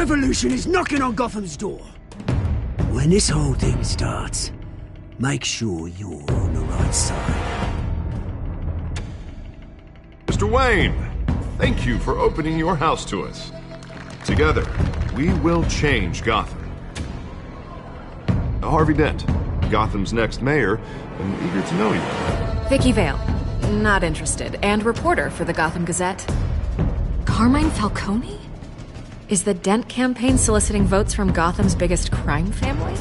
revolution is knocking on Gotham's door. When this whole thing starts, make sure you're on the right side. Mr. Wayne, thank you for opening your house to us. Together, we will change Gotham. Harvey Dent, Gotham's next mayor, and eager to know you. Vicky Vale, not interested, and reporter for the Gotham Gazette. Carmine Falcone? Is the Dent campaign soliciting votes from Gotham's biggest crime family?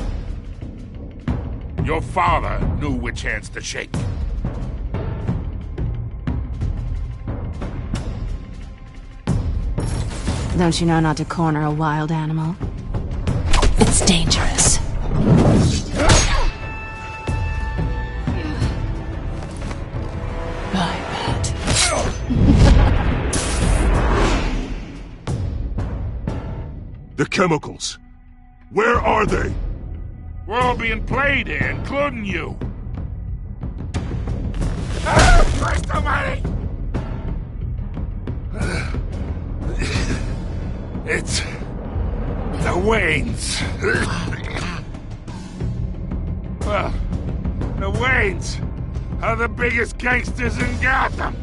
Your father knew which hands to shake. Don't you know not to corner a wild animal? It's dangerous. I bet. The chemicals. Where are they? We're all being played here, including you. Christ almighty! It's the Waynes. Well, the Waynes are the biggest gangsters in Gotham.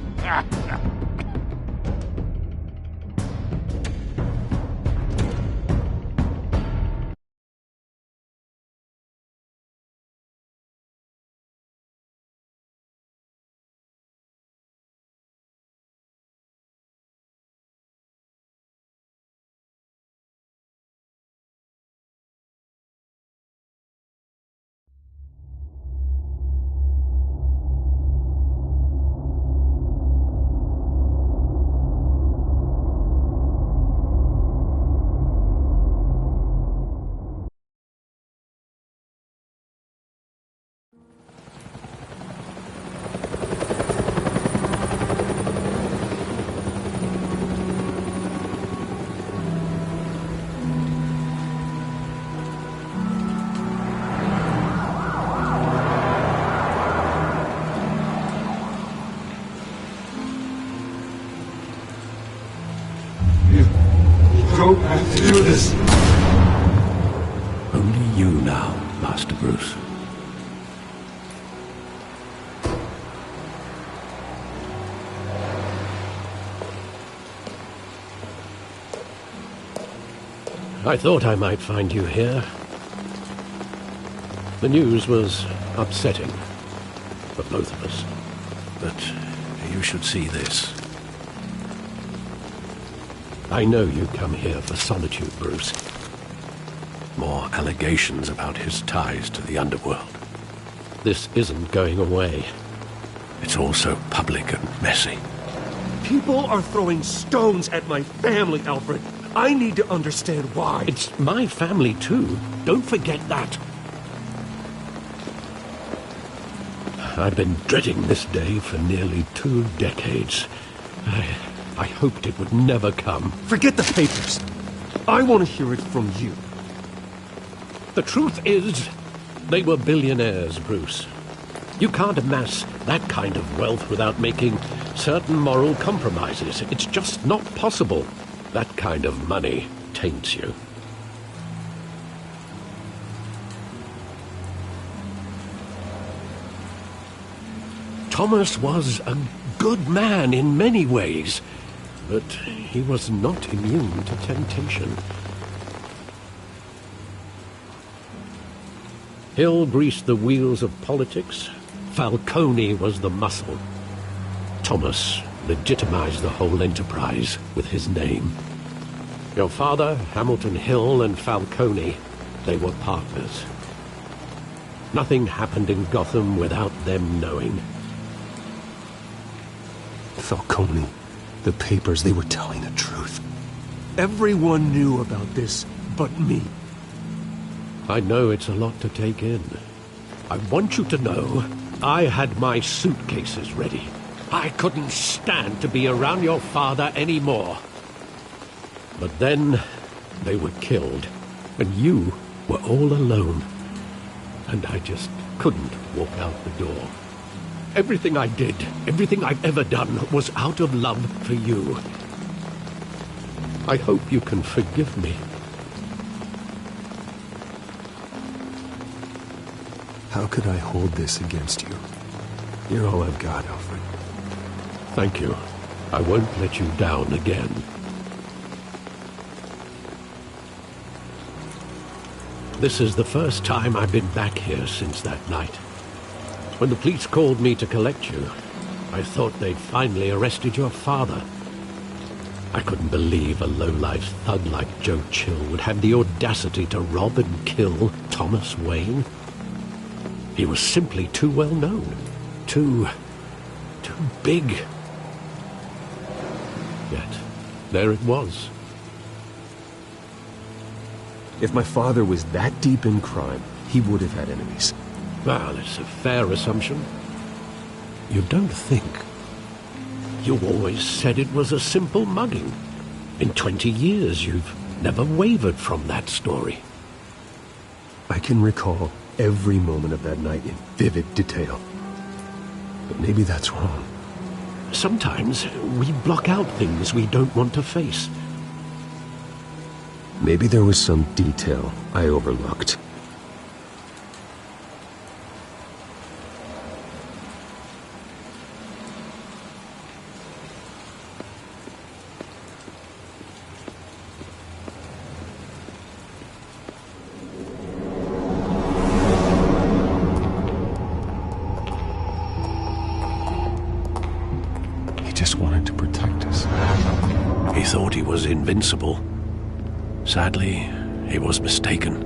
Don't have to do this. Only you now, Master Bruce. I thought I might find you here. The news was upsetting for both of us. But you should see this. I know you come here for solitude, Bruce. More allegations about his ties to the underworld. This isn't going away. It's all so public and messy. People are throwing stones at my family, Alfred. I need to understand why. It's my family, too. Don't forget that. I've been dreading this day for nearly 2 decades. I hoped it would never come. Forget the papers. I want to hear it from you. The truth is, they were billionaires, Bruce. You can't amass that kind of wealth without making certain moral compromises. It's just not possible. That kind of money taints you. Thomas was a good man in many ways, but he was not immune to temptation. Hill greased the wheels of politics. Falcone was the muscle. Thomas legitimized the whole enterprise with his name. Your father, Hamilton Hill, and Falcone, they were partners. Nothing happened in Gotham without them knowing. Falcone, the papers, they were telling the truth. Everyone knew about this but me. I know it's a lot to take in. I want you to know I had my suitcases ready. I couldn't stand to be around your father anymore. But then they were killed, and you were all alone. And I just couldn't walk out the door. Everything I did, everything I've ever done, was out of love for you. I hope you can forgive me How could I hold this against you? You're all I've got, Alfred. Thank you. I won't let you down again. This is the first time I've been back here since that night. When the police called me to collect you, I thought they'd finally arrested your father. I couldn't believe a low-life thug like Joe Chill would have the audacity to rob and kill Thomas Wayne. He was simply too well known. Too big. Yet, there it was. If my father was that deep in crime, he would have had enemies. Well, it's a fair assumption. You don't think? You always said it was a simple mugging. In 20 years, you've never wavered from that story. I can recall every moment of that night in vivid detail. But maybe that's wrong. Sometimes we block out things we don't want to face. Maybe there was some detail I overlooked. He just wanted to protect us. He thought he was invincible. Sadly, he was mistaken.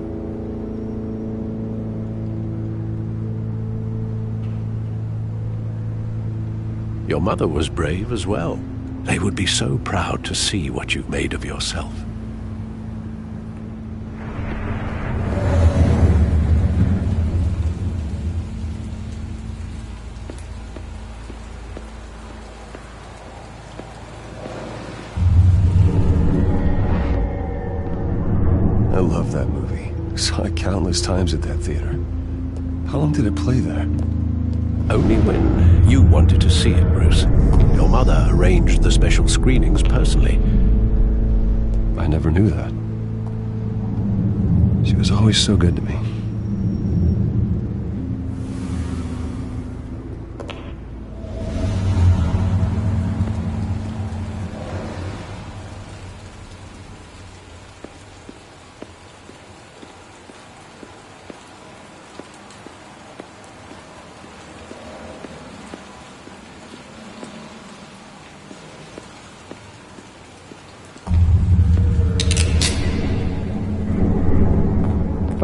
Your mother was brave as well. They would be so proud to see what you've made of yourself. I love that movie. Saw it countless times at that theater. How long did it play there? Only when you wanted to see it, Bruce. Your mother arranged the special screenings personally. I never knew that. She was always so good to me.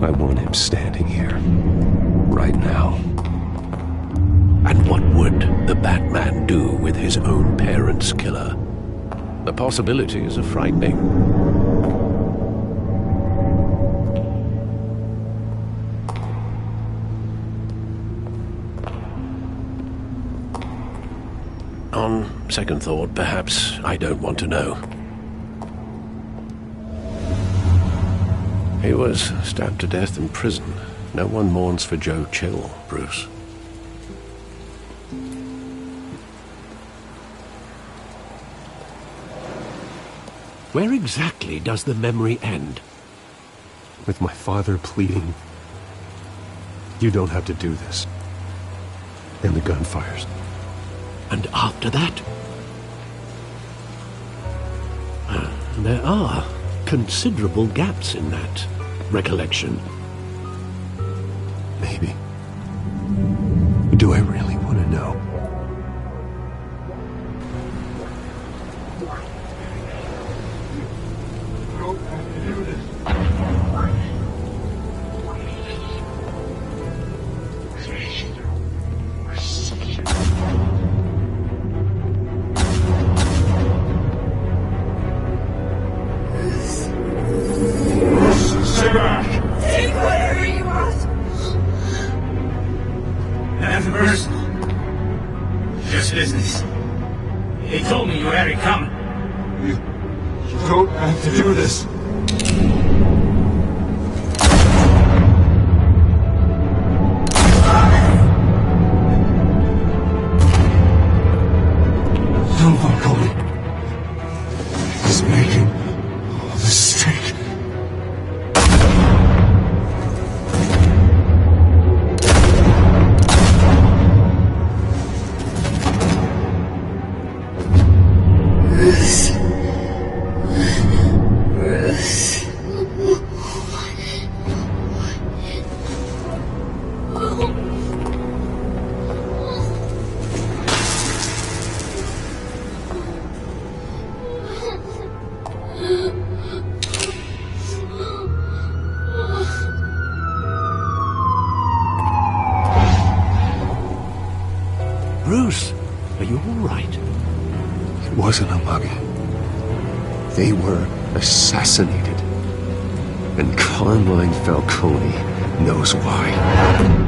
I want him standing here, right now. And what would the Batman do with his own parents' killer? The possibilities are frightening. On second thought, perhaps I don't want to know. He was stabbed to death in prison. No one mourns for Joe Chill, Bruce. Where exactly does the memory end? With my father pleading, "You don't have to do this." And the gun fires. And after that? There are considerable gaps in that recollection. Maybe. Do I really want to know? Take whatever you want. Nothing personal. Just business. They told me you had it coming. You don't have to do this. Don't walk away. He's making a mistake. Are you all right? It wasn't a mugging. They were assassinated. And Carmine Falcone knows why.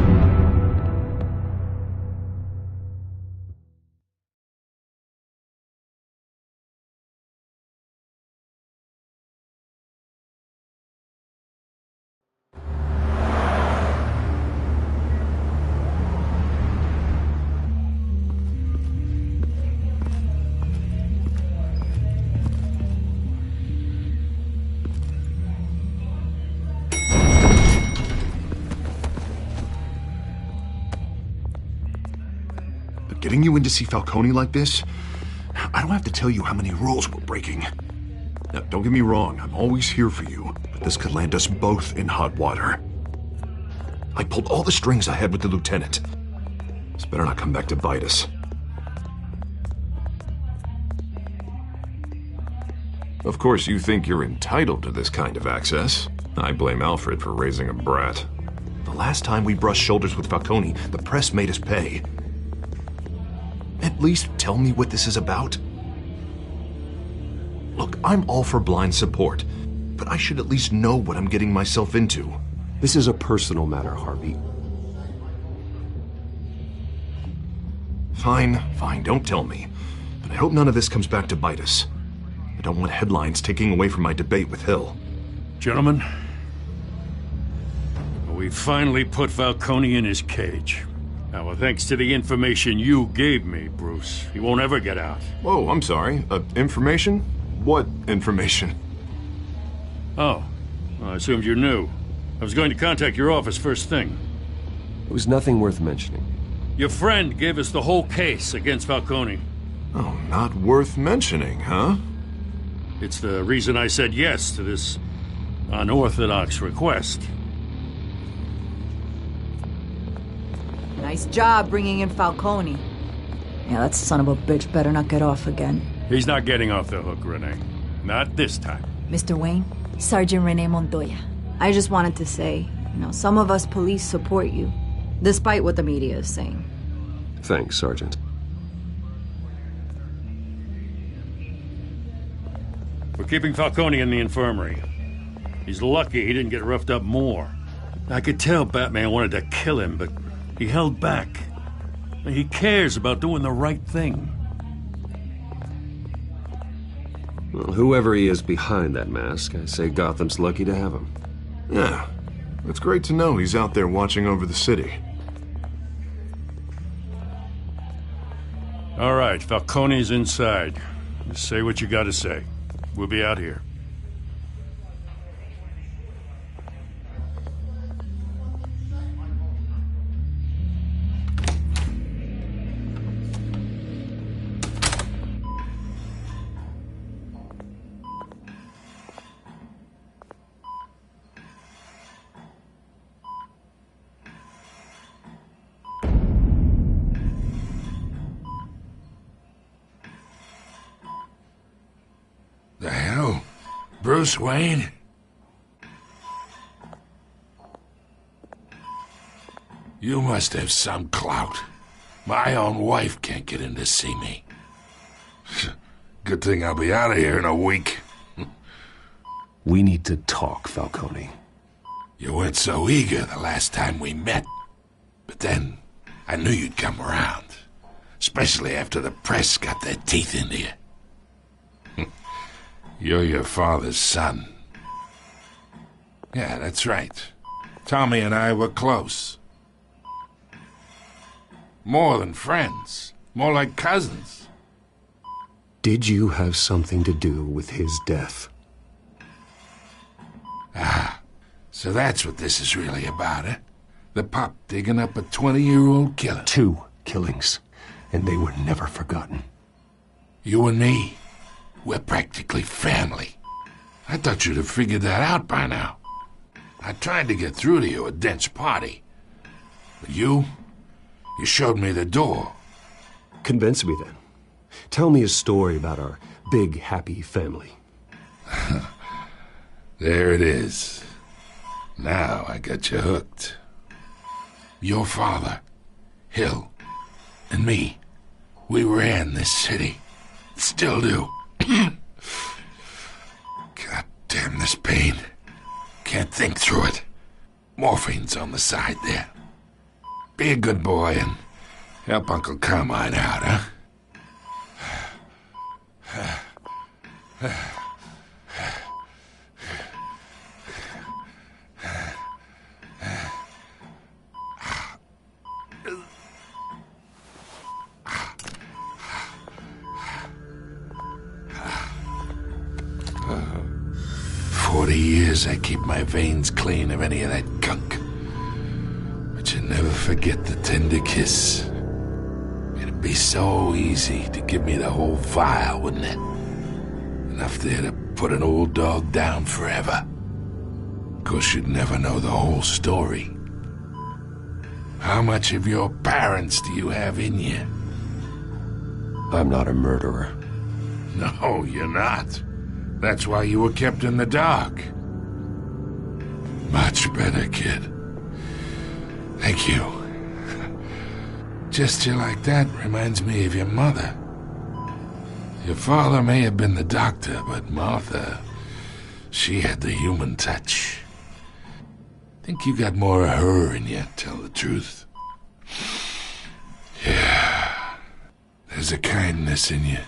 Getting you in to see Falcone like this? I don't have to tell you how many rules we're breaking. Now, don't get me wrong, I'm always here for you, but this could land us both in hot water. I pulled all the strings I had with the lieutenant. This better not come back to bite us. Of course, you think you're entitled to this kind of access. I blame Alfred for raising a brat. The last time we brushed shoulders with Falcone, the press made us pay. At least tell me what this is about. Look, I'm all for blind support, but I should at least know what I'm getting myself into. This is a personal matter, Harvey. Fine, don't tell me. But I hope none of this comes back to bite us. I don't want headlines taking away from my debate with Hill. Gentlemen, we finally put Falcone in his cage. Now, well, thanks to the information you gave me, Bruce, he won't ever get out. Whoa, I'm sorry. Information? What information? Oh, well, I assumed you knew. I was going to contact your office first thing. It was nothing worth mentioning. Your friend gave us the whole case against Falcone. Oh, not worth mentioning, huh? It's the reason I said yes to this unorthodox request. Nice job bringing in Falcone. Yeah, that son of a bitch better not get off again. He's not getting off the hook, Renee. Not this time. Mr. Wayne, Sergeant Renee Montoya. I just wanted to say, some of us police support you, despite what the media is saying. Thanks, Sergeant. We're keeping Falcone in the infirmary. He's lucky he didn't get roughed up more. I could tell Batman wanted to kill him, but he held back. He cares about doing the right thing. Well, whoever he is behind that mask, I say Gotham's lucky to have him. Yeah, it's great to know he's out there watching over the city. All right, Falcone's inside. Just say what you gotta say. We'll be out here. The hell? Bruce Wayne? You must have some clout. My own wife can't get in to see me. Good thing I'll be out of here in a week. We need to talk, Falcone. You weren't so eager the last time we met. But then, I knew you'd come around. Especially after the press got their teeth into you. You're your father's son. Yeah, that's right. Tommy and I were close. More than friends. More like cousins. Did you have something to do with his death? Ah, so that's what this is really about, eh? The pup digging up a 20-year-old killer. 2 killings, and they were never forgotten. You and me, we're practically family. I thought you'd have figured that out by now. I tried to get through to you at Dent's party. But you showed me the door. Convince me then. Tell me a story about our big, happy family. There it is. Now I got you hooked. Your father, Hill, and me, We ran this city. Still do. God damn this pain. Can't think through it. Morphine's on the side there. Be a good boy and help Uncle Carmine out, huh? 40 years I keep my veins clean of any of that gunk. But you never forget the tender kiss. It'd be so easy to give me the whole vial, wouldn't it? Enough there to put an old dog down forever. Of course, you'd never know the whole story. How much of your parents do you have in you? I'm not a murderer. No, you're not. That's why you were kept in the dark. Much better, kid. Thank you. Gesture like that reminds me of your mother. Your father may have been the doctor, but Martha, she had the human touch. Think you got more of her in you, tell the truth. Yeah, there's a kindness in you.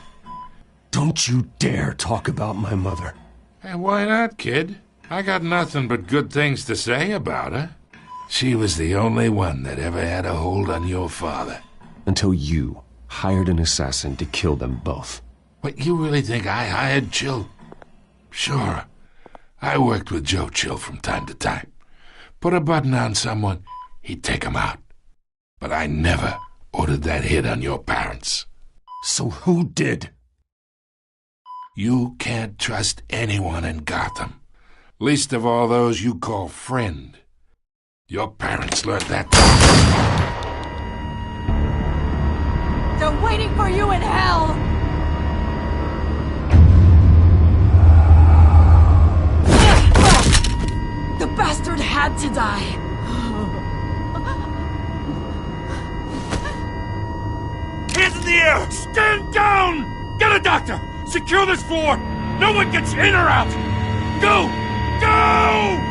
Don't you dare talk about my mother. Hey, why not, kid? I got nothing but good things to say about her. She was the only one that ever had a hold on your father. Until you hired an assassin to kill them both. What, you really think I hired Chill? Sure. I worked with Joe Chill from time to time. Put a button on someone, he'd take him out. But I never ordered that hit on your parents. So who did? You can't trust anyone in Gotham. Least of all those you call friend. Your parents learned that. They're waiting for you in hell! The bastard had to die! Hands in the air! Stand down! Get a doctor! Secure this floor! No one gets in or out! Go! Go!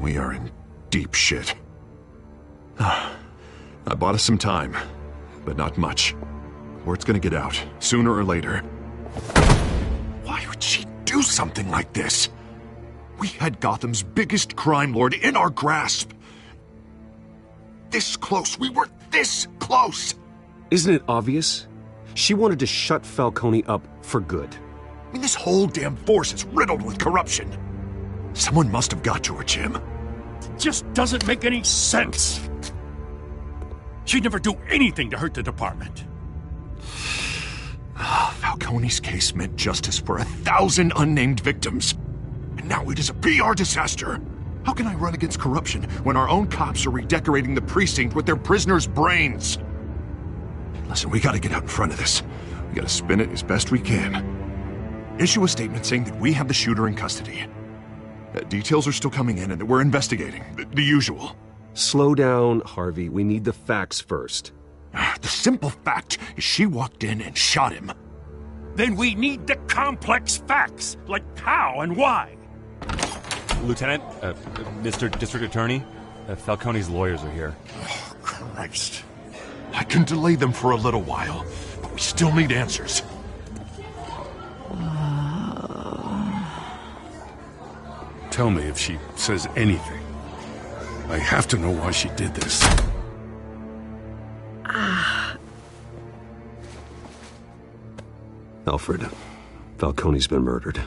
We are in deep shit. I bought us some time, but not much. Word's gonna get out, sooner or later. Why would she do something like this? We had Gotham's biggest crime lord in our grasp. This close, we were this close! Isn't it obvious? She wanted to shut Falcone up for good. I mean, this whole damn force is riddled with corruption. Someone must have got to her, Jim. It just doesn't make any sense. She'd never do anything to hurt the department. Falcone's case meant justice for 1,000 unnamed victims. And now it is a PR disaster. How can I run against corruption when our own cops are redecorating the precinct with their prisoners' brains? Listen, we gotta get out in front of this. We gotta spin it as best we can. Issue a statement saying that we have the shooter in custody. Details are still coming in and that we're investigating. The usual. Slow down, Harvey. We need the facts first. The simple fact is she walked in and shot him. Then we need the complex facts, like how and why. Lieutenant, Mr. District Attorney, Falcone's lawyers are here. Oh, Christ. I can delay them for a little while, but we still need answers. Tell me if she says anything. I have to know why she did this. Alfred, Falcone's been murdered.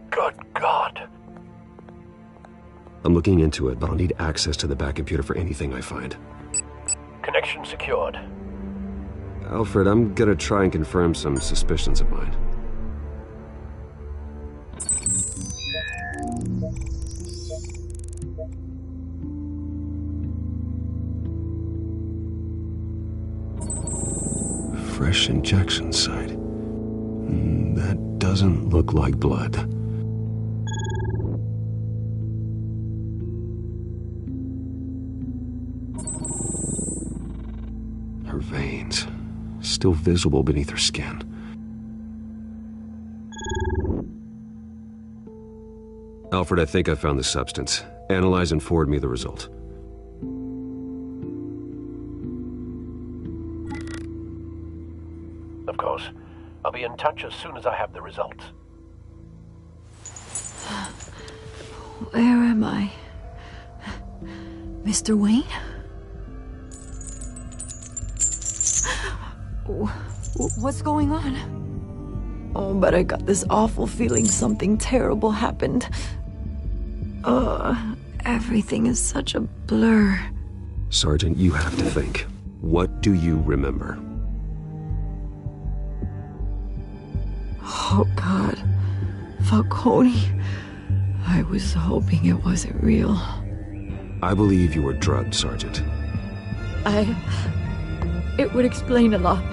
Good God. I'm looking into it, but I'll need access to the back computer for anything I find. Connection secured. Alfred, I'm gonna try and confirm some suspicions of mine. Fresh injection site. That doesn't look like blood. Her veins, still visible beneath her skin. Alfred, I think I found the substance. Analyze and forward me the result. Of course. I'll be in touch as soon as I have the results. Where am I? Mr. Wayne? What's going on? Oh, but I got this awful feeling something terrible happened. Everything is such a blur. Sergeant, you have to think. What do you remember? Oh, God. Falcone. I was hoping it wasn't real. I believe you were drugged, Sergeant. It would explain a lot.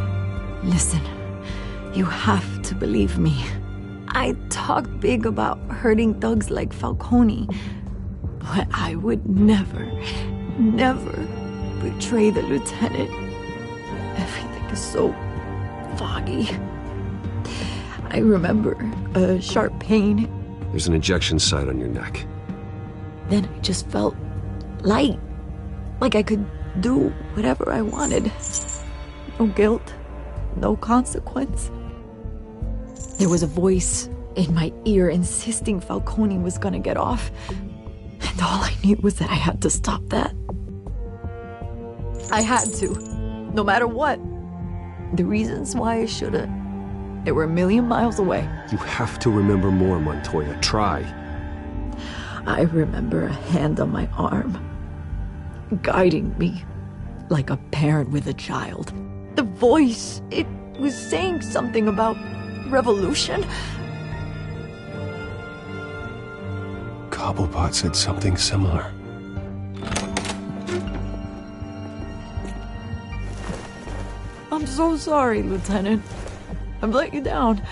Listen, you have to believe me. I talked big about hurting thugs like Falcone, but I would never betray the lieutenant. Everything is so foggy. I remember a sharp pain. There's an injection site on your neck. Then I just felt light, like I could do whatever I wanted. No guilt, no consequence. There was a voice in my ear insisting Falcone was gonna get off. And all I knew was that I had to stop that. I had to, no matter what. The reasons why I shouldn't, they were a million miles away. You have to remember more, Montoya. Try. I remember a hand on my arm, guiding me like a parent with a child. The voice, it was saying something about revolution. Cobblepot said something similar. I'm so sorry, Lieutenant. I've let you down.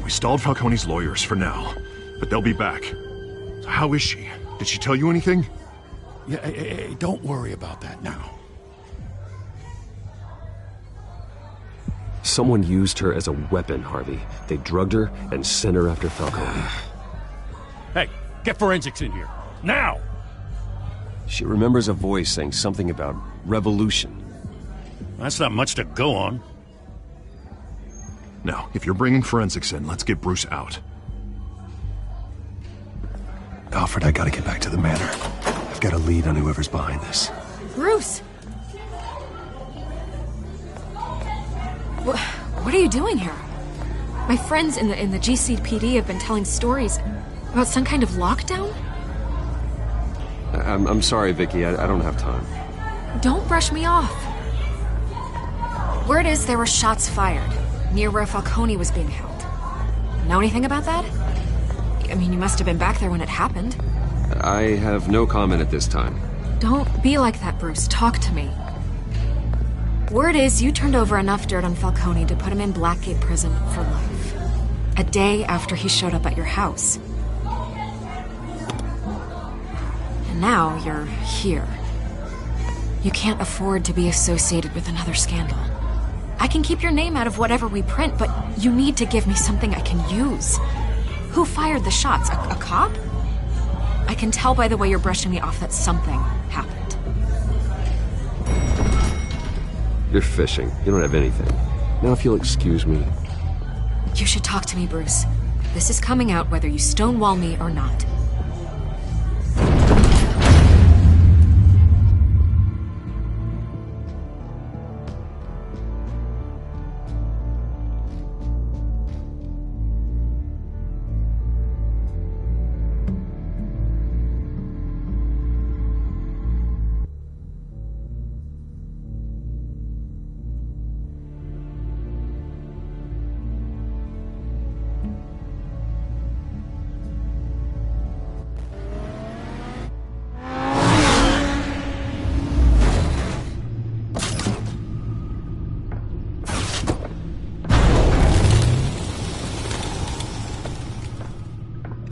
We stalled Falcone's lawyers for now, but they'll be back. So how is she? Did she tell you anything? Yeah, hey, don't worry about that now. Someone used her as a weapon, Harvey. They drugged her and sent her after Falcone. Hey, get forensics in here. Now! She remembers a voice saying something about revolution. That's not much to go on. Now, if you're bringing forensics in, let's get Bruce out. Alfred, I gotta get back to the manor. I've got a lead on whoever's behind this. Bruce! What are you doing here? My friends in the GCPD have been telling stories about some kind of lockdown? I'm sorry, Vicky. I don't have time. Don't brush me off. Word is there were shots fired near where Falcone was being held. Know anything about that? I mean, you must have been back there when it happened. I have no comment at this time. Don't be like that, Bruce. Talk to me. Word is you turned over enough dirt on Falcone to put him in Blackgate Prison for life. A day after he showed up at your house. And now you're here. You can't afford to be associated with another scandal. I can keep your name out of whatever we print, but you need to give me something I can use. Who fired the shots? A cop? I can tell by the way you're brushing me off that something happened. You're fishing. You don't have anything. Now if you'll excuse me. You should talk to me, Bruce. This is coming out whether you stonewall me or not.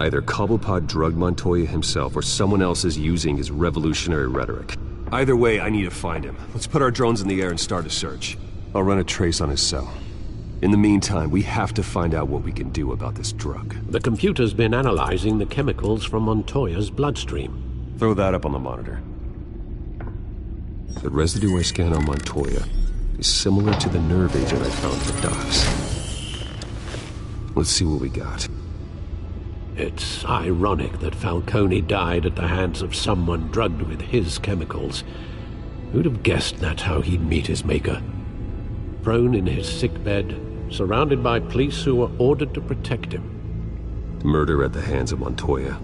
Either Cobblepot drugged Montoya himself, or someone else is using his revolutionary rhetoric. Either way, I need to find him. Let's put our drones in the air and start a search. I'll run a trace on his cell. In the meantime, we have to find out what we can do about this drug. The computer's been analyzing the chemicals from Montoya's bloodstream. Throw that up on the monitor. The residue I scanned on Montoya is similar to the nerve agent I found at the docks. Let's see what we got. It's ironic that Falcone died at the hands of someone drugged with his chemicals. Who'd have guessed that's how he'd meet his maker? Prone in his sickbed, surrounded by police who were ordered to protect him. Murder at the hands of Montoya.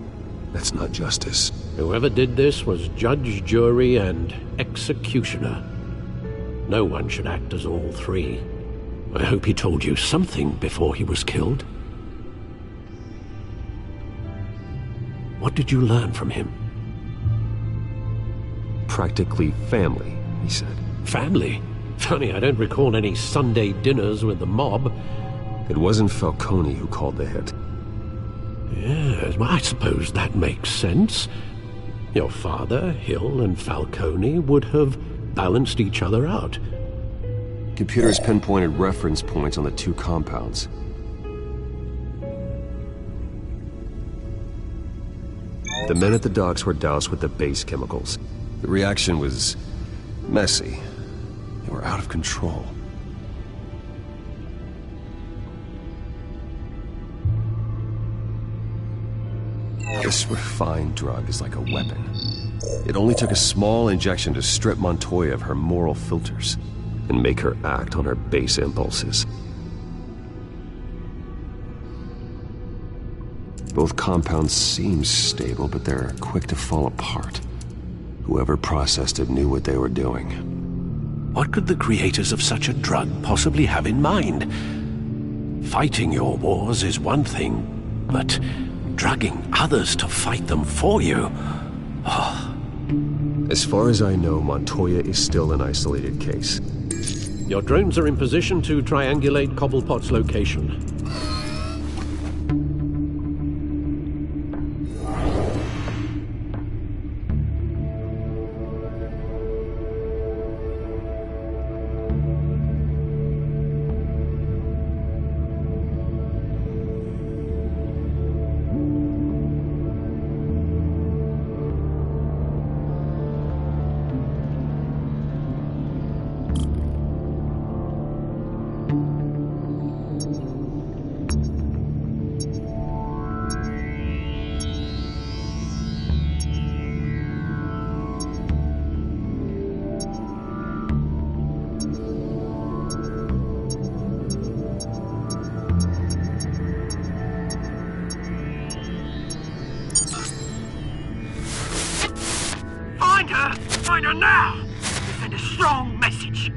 That's not justice. Whoever did this was judge, jury, and executioner. No one should act as all three. I hope he told you something before he was killed. What did you learn from him? Practically family, he said. Family? Funny, I don't recall any Sunday dinners with the mob. It wasn't Falcone who called the hit. Yes, well, I suppose that makes sense. Your father, Hill, and Falcone would have balanced each other out. Computers pinpointed reference points on the two compounds. The men at the docks were doused with the base chemicals. The reaction was messy. They were out of control. This refined drug is like a weapon. It only took a small injection to strip Montoya of her moral filters and make her act on her base impulses. Both compounds seem stable, but they're quick to fall apart. Whoever processed it knew what they were doing. What could the creators of such a drug possibly have in mind? Fighting your wars is one thing, but drugging others to fight them for you? Oh. As far as I know, Montoya is still an isolated case. Your drones are in position to triangulate Cobblepot's location. Find her now! Send a strong message.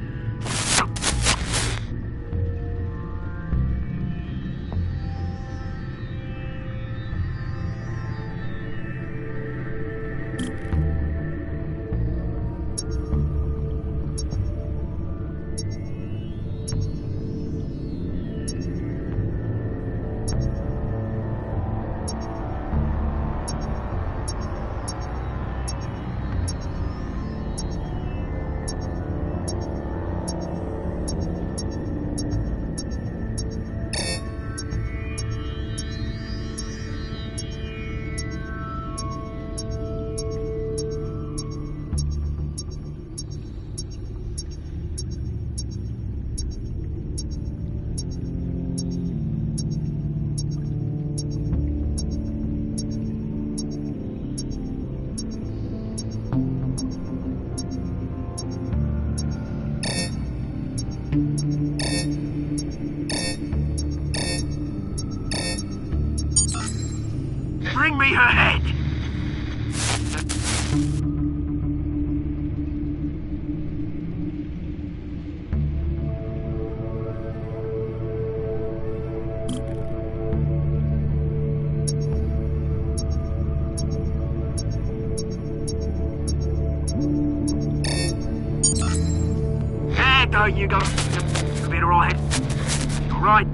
Bring me her head! There you go. You'll be alright. Alright.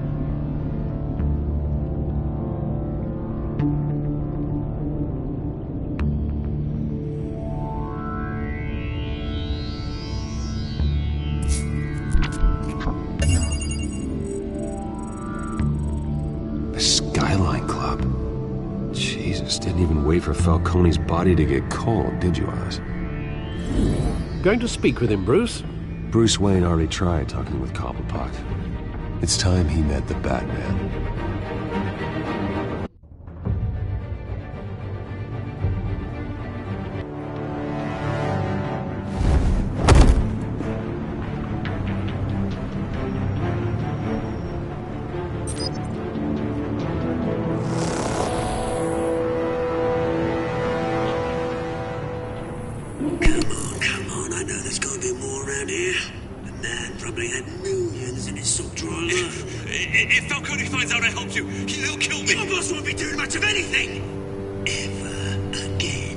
Jesus, didn't even wait for Falcone's body to get cold, did you, Oz? Going to speak with him, Bruce? Bruce Wayne already tried talking with Cobblepot. It's time he met the Batman. Come on, I know there's gonna be more around here. The man probably had millions in his sock drawer. If Falcone finds out I helped you, he'll kill me. Your boss won't be doing much of anything! Ever again.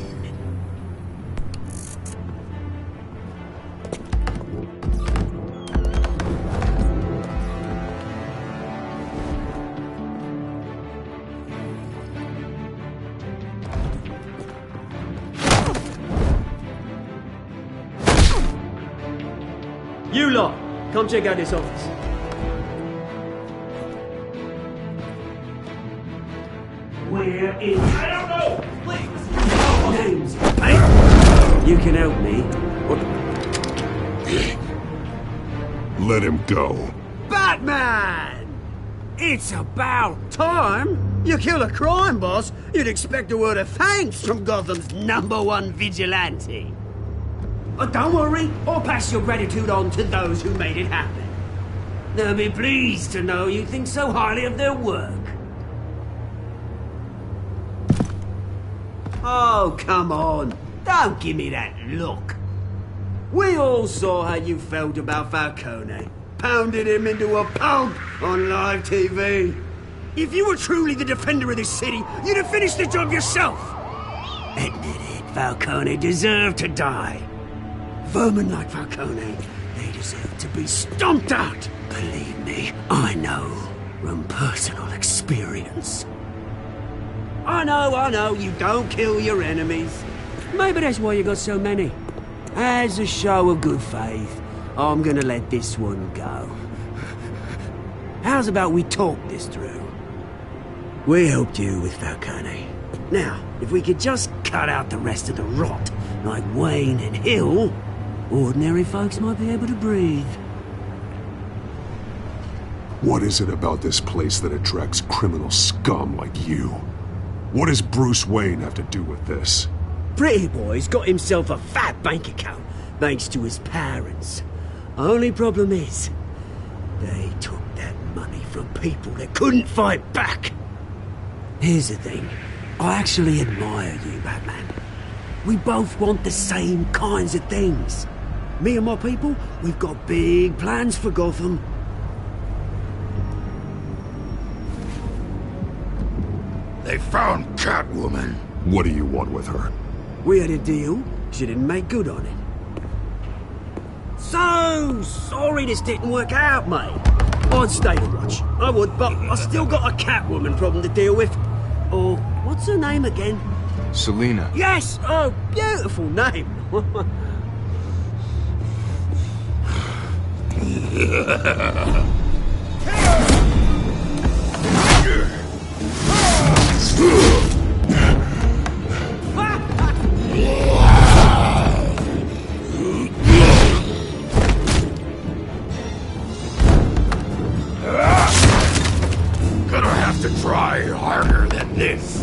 You lot, come check out this office. Where is... I don't know! Please! Names, mate! You can help me. Let him go. Batman! It's about time! You kill a crime boss, you'd expect a word of thanks from Gotham's #1 vigilante. But don't worry, I'll pass your gratitude on to those who made it happen. They'll be pleased to know you think so highly of their work. Oh, come on. Don't give me that look. We all saw how you felt about Falcone. Pounded him into a pulp on live TV. If you were truly the defender of this city, you'd have finished the job yourself. Admit it, Falcone deserved to die. Vermin like Falcone, they deserve to be stomped out. Believe me, I know from personal experience. I know, you don't kill your enemies. Maybe that's why you got so many. As a show of good faith, I'm gonna let this one go. How's about we talk this through? We helped you with Falcone. Now, if we could just cut out the rest of the rot, like Wayne and Hill, ordinary folks might be able to breathe. What is it about this place that attracts criminal scum like you? What does Bruce Wayne have to do with this? Pretty Boy's got himself a fat bank account, thanks to his parents. Only problem is, they took that money from people that couldn't fight back. Here's the thing. I actually admire you, Batman. We both want the same kinds of things. Me and my people, we've got big plans for Gotham. They found Catwoman. What do you want with her? We had a deal. She didn't make good on it. So sorry this didn't work out, mate. I'd stay to watch. I would, but I still got a Catwoman problem to deal with. Or, what's her name again? Selina. Yes! Oh, beautiful name. Gonna have to try harder than this.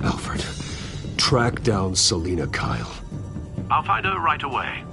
Alfred, track down Selina Kyle. I'll find her right away.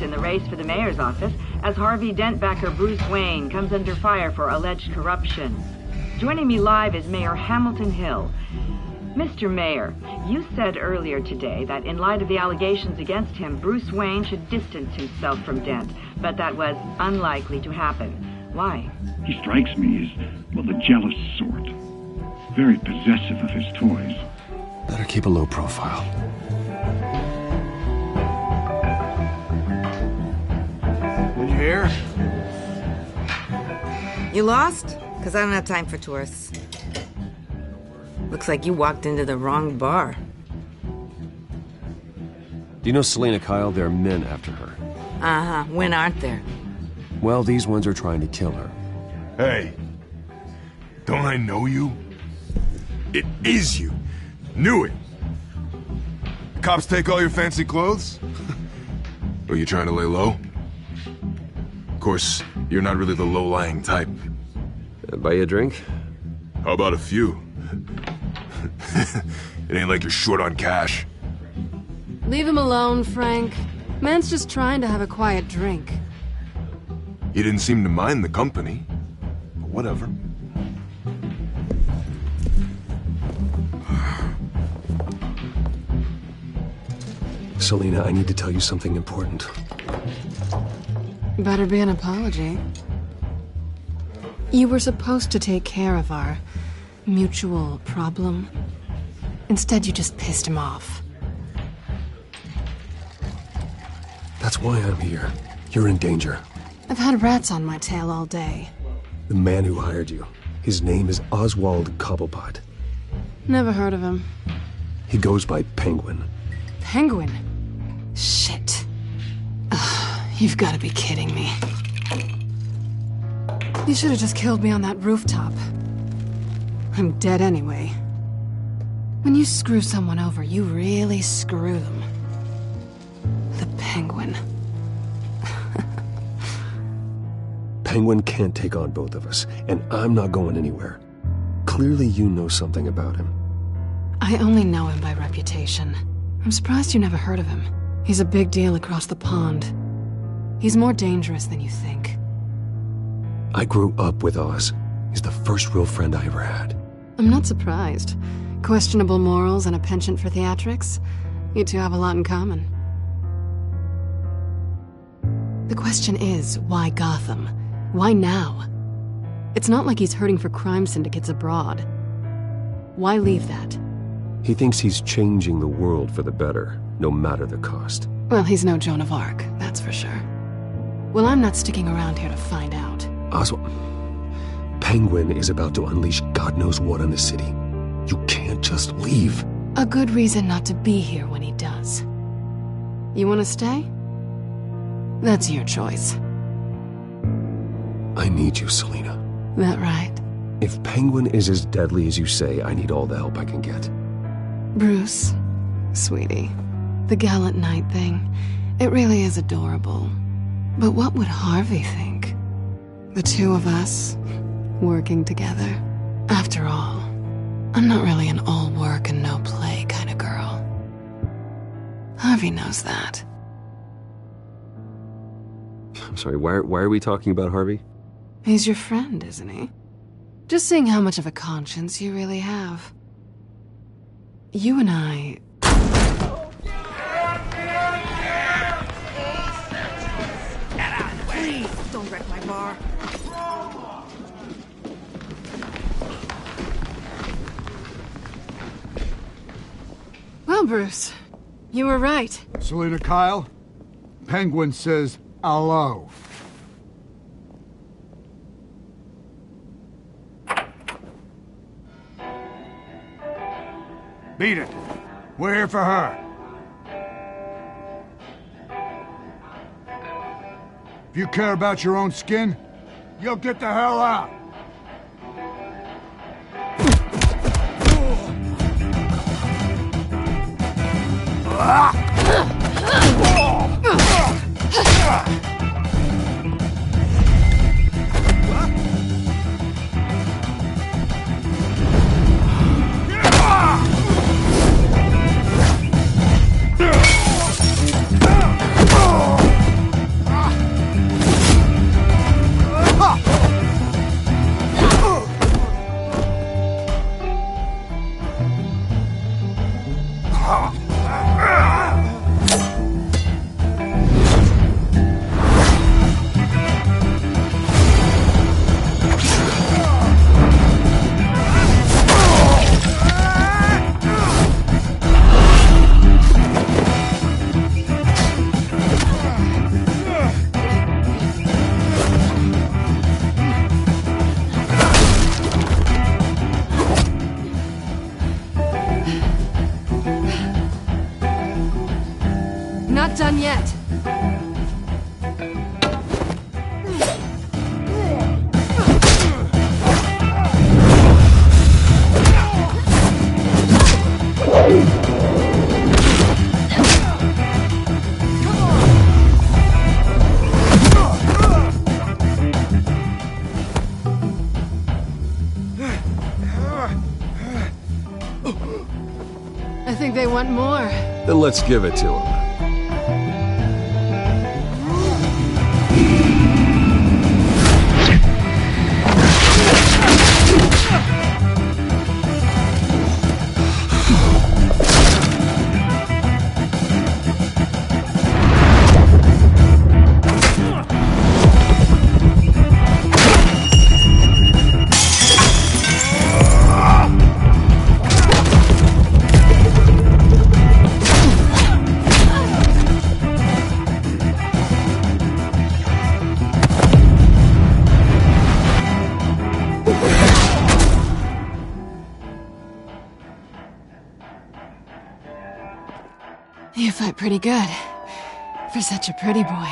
In the race for the mayor's office as Harvey Dent-backer Bruce Wayne comes under fire for alleged corruption. Joining me live is Mayor Hamilton Hill. Mr. Mayor, you said earlier today that in light of the allegations against him, Bruce Wayne should distance himself from Dent, but that was unlikely to happen. Why? He strikes me as, well, the jealous sort. Very possessive of his toys. Better keep a low profile. Here? You lost? Because I don't have time for tourists. Looks like you walked into the wrong bar. Do you know Selina Kyle? There are men after her. Uh-huh. When aren't there? Well, these ones are trying to kill her. Hey. Don't I know you? It is you. Knew it. Cops take all your fancy clothes? Are you trying to lay low? Of course, you're not really the low-lying type. Buy you a drink? How about a few? It ain't like you're short on cash. Leave him alone, Frank. Man's just trying to have a quiet drink. He didn't seem to mind the company. But whatever. Selina, I need to tell you something important. Better be an apology. You were supposed to take care of our mutual problem. Instead, you just pissed him off. That's why I'm here. You're in danger. I've had rats on my tail all day. The man who hired you. His name is Oswald Cobblepot. Never heard of him. He goes by Penguin. Penguin? Shit. You've got to be kidding me. You should have just killed me on that rooftop. I'm dead anyway. When you screw someone over, you really screw them. The Penguin. Penguin can't take on both of us, and I'm not going anywhere. Clearly you know something about him. I only know him by reputation. I'm surprised you never heard of him. He's a big deal across the pond. He's more dangerous than you think. I grew up with Oz. He's the first real friend I ever had. I'm not surprised. Questionable morals and a penchant for theatrics. You two have a lot in common. The question is, why Gotham? Why now? It's not like he's hurting for crime syndicates abroad. Why leave that? He thinks he's changing the world for the better, no matter the cost. Well, he's no Joan of Arc, that's for sure. Well, I'm not sticking around here to find out. Oswald, Penguin is about to unleash God knows what on the city. You can't just leave. A good reason not to be here when he does. You want to stay? That's your choice. I need you, Selina. That right? If Penguin is as deadly as you say, I need all the help I can get. Bruce, sweetie, the gallant knight thing, it really is adorable. But what would Harvey think? The two of us, working together. After all, I'm not really an all work and no play kind of girl. Harvey knows that. I'm sorry, why are we talking about Harvey? He's your friend, isn't he? Just seeing how much of a conscience you really have. You and I... Please, don't wreck my bar. Well, Bruce, you were right. Selina Kyle, Penguin says hello. Beat it. We're here for her. If you care about your own skin, you'll get the hell out. Not done yet. I think they want more. Then let's give it to them. You fight pretty good. For such a pretty boy.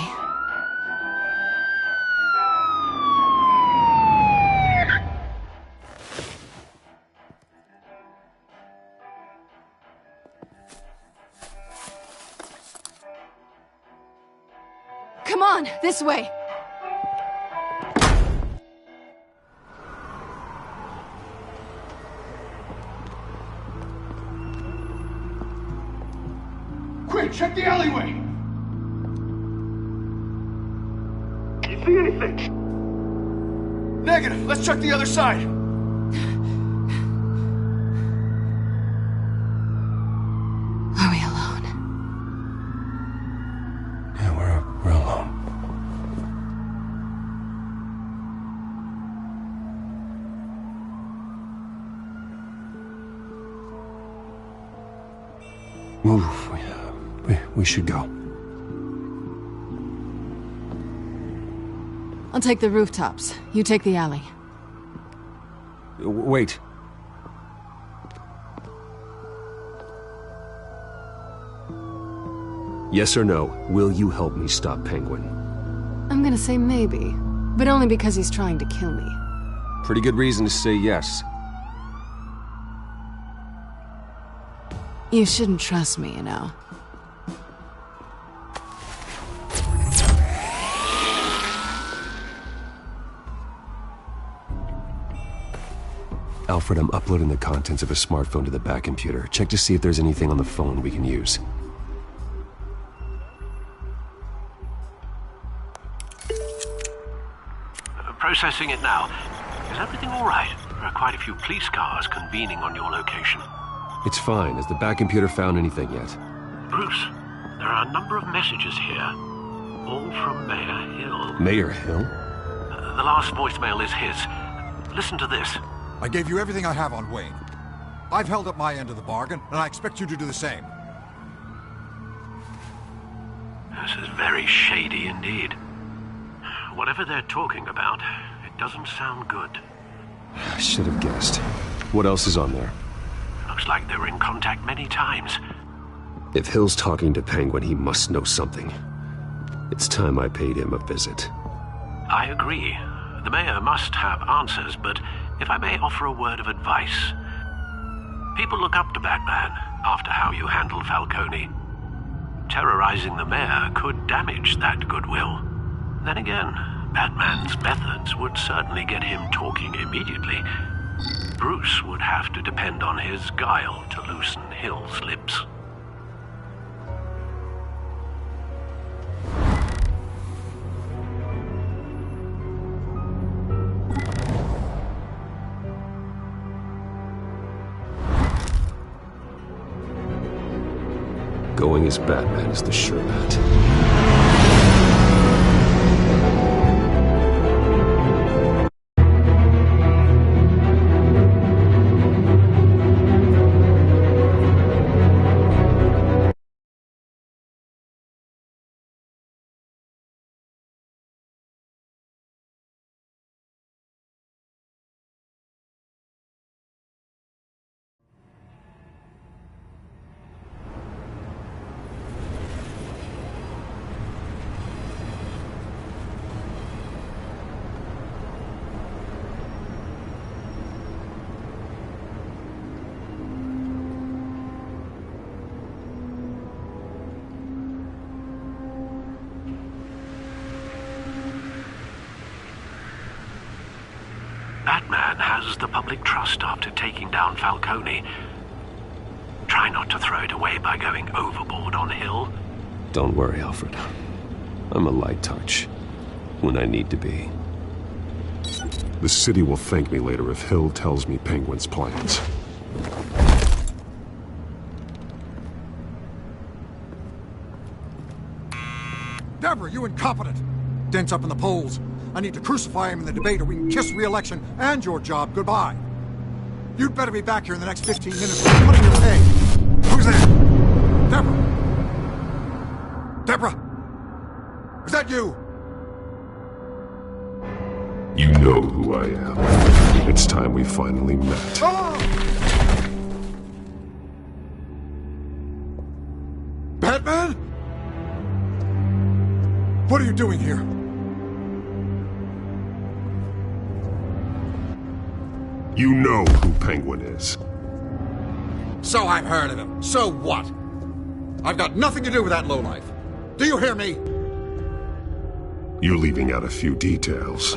Come on, this way! Quick, check the alleyway! You see anything? Negative. Let's check the other side. Are we alone? Yeah, we're alone. Move. We should go. I'll take the rooftops. You take the alley. Wait. Yes or no, will you help me stop Penguin? I'm gonna say maybe, but only because he's trying to kill me. Pretty good reason to say yes. You shouldn't trust me, you know. Alfred, I'm uploading the contents of a smartphone to the back computer. Check to see if there's anything on the phone we can use. Processing it now. Is everything all right? There are quite a few police cars convening on your location. It's fine. Has the back computer found anything yet? Bruce, there are a number of messages here. All from Mayor Hill. Mayor Hill? The last voicemail is his. Listen to this. I gave you everything I have on Wayne. I've held up my end of the bargain, and I expect you to do the same. This is very shady indeed. Whatever they're talking about, it doesn't sound good. I should have guessed. What else is on there? Looks Looks like they were in contact many times. If Hill's talking to Penguin, he must know something. It's time I paid him a visit. I agree. The mayor must have answers, but if I may offer a word of advice. People look up to Batman after how you handled Falcone. Terrorizing the mayor could damage that goodwill. Then again, Batman's methods would certainly get him talking immediately. Bruce would have to depend on his guile to loosen Hill's lips. Going as Batman is the sure bet. Batman has the public trust after taking down Falcone. Try not to throw it away by going overboard on Hill. Don't worry, Alfred. I'm a light touch when I need to be. The city will thank me later if Hill tells me Penguin's plans. Deborah, you incompetent! Dent's up in the polls. I need to crucify him in the debate or we can kiss re-election and your job goodbye. You'd better be back here in the next 15 minutes or I'm cutting your pay. Who's there? Deborah? Deborah? Is that you? You know who I am. It's time we finally met. Ah! Batman? What are you doing here? You know who Penguin is. So I've heard of him. So what? I've got nothing to do with that lowlife. Do you hear me? You're leaving out a few details.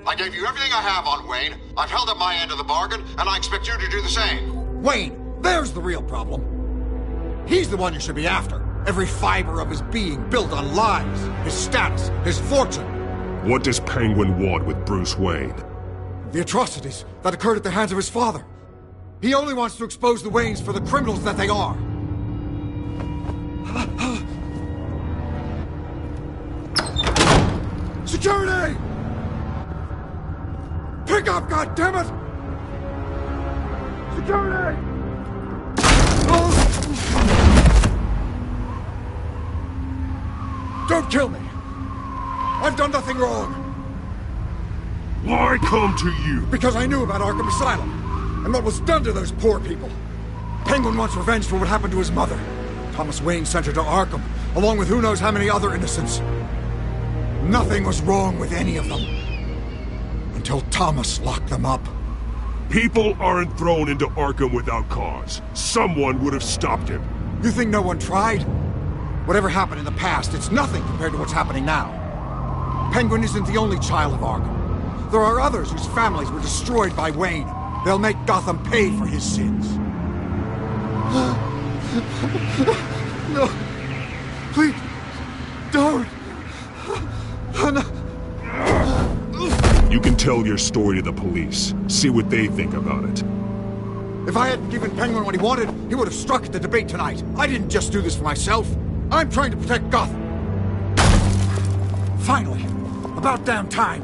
I gave you everything I have on Wayne. I've held up my end of the bargain, and I expect you to do the same. Wayne, there's the real problem. He's the one you should be after. Every fiber of his being built on lies, his status, his fortune. What does Penguin want with Bruce Wayne? The atrocities that occurred at the hands of his father. He only wants to expose the Waynes for the criminals that they are. Security! Pick up, goddammit! Security! Don't kill me! I've done nothing wrong! Why come to you? Because I knew about Arkham Asylum, and what was done to those poor people. Penguin wants revenge for what happened to his mother. Thomas Wayne sent her to Arkham, along with who knows how many other innocents. Nothing was wrong with any of them. Until Thomas locked them up. People aren't thrown into Arkham without cause. Someone would have stopped him. You think no one tried? Whatever happened in the past, it's nothing compared to what's happening now. Penguin isn't the only child of Arkham. There are others whose families were destroyed by Wayne. They'll make Gotham pay for his sins. No. Please. Don't. No. You can tell your story to the police. See what they think about it. If I hadn't given Penguin what he wanted, he would have struck at the debate tonight. I didn't just do this for myself. I'm trying to protect Gotham. Finally. About damn time.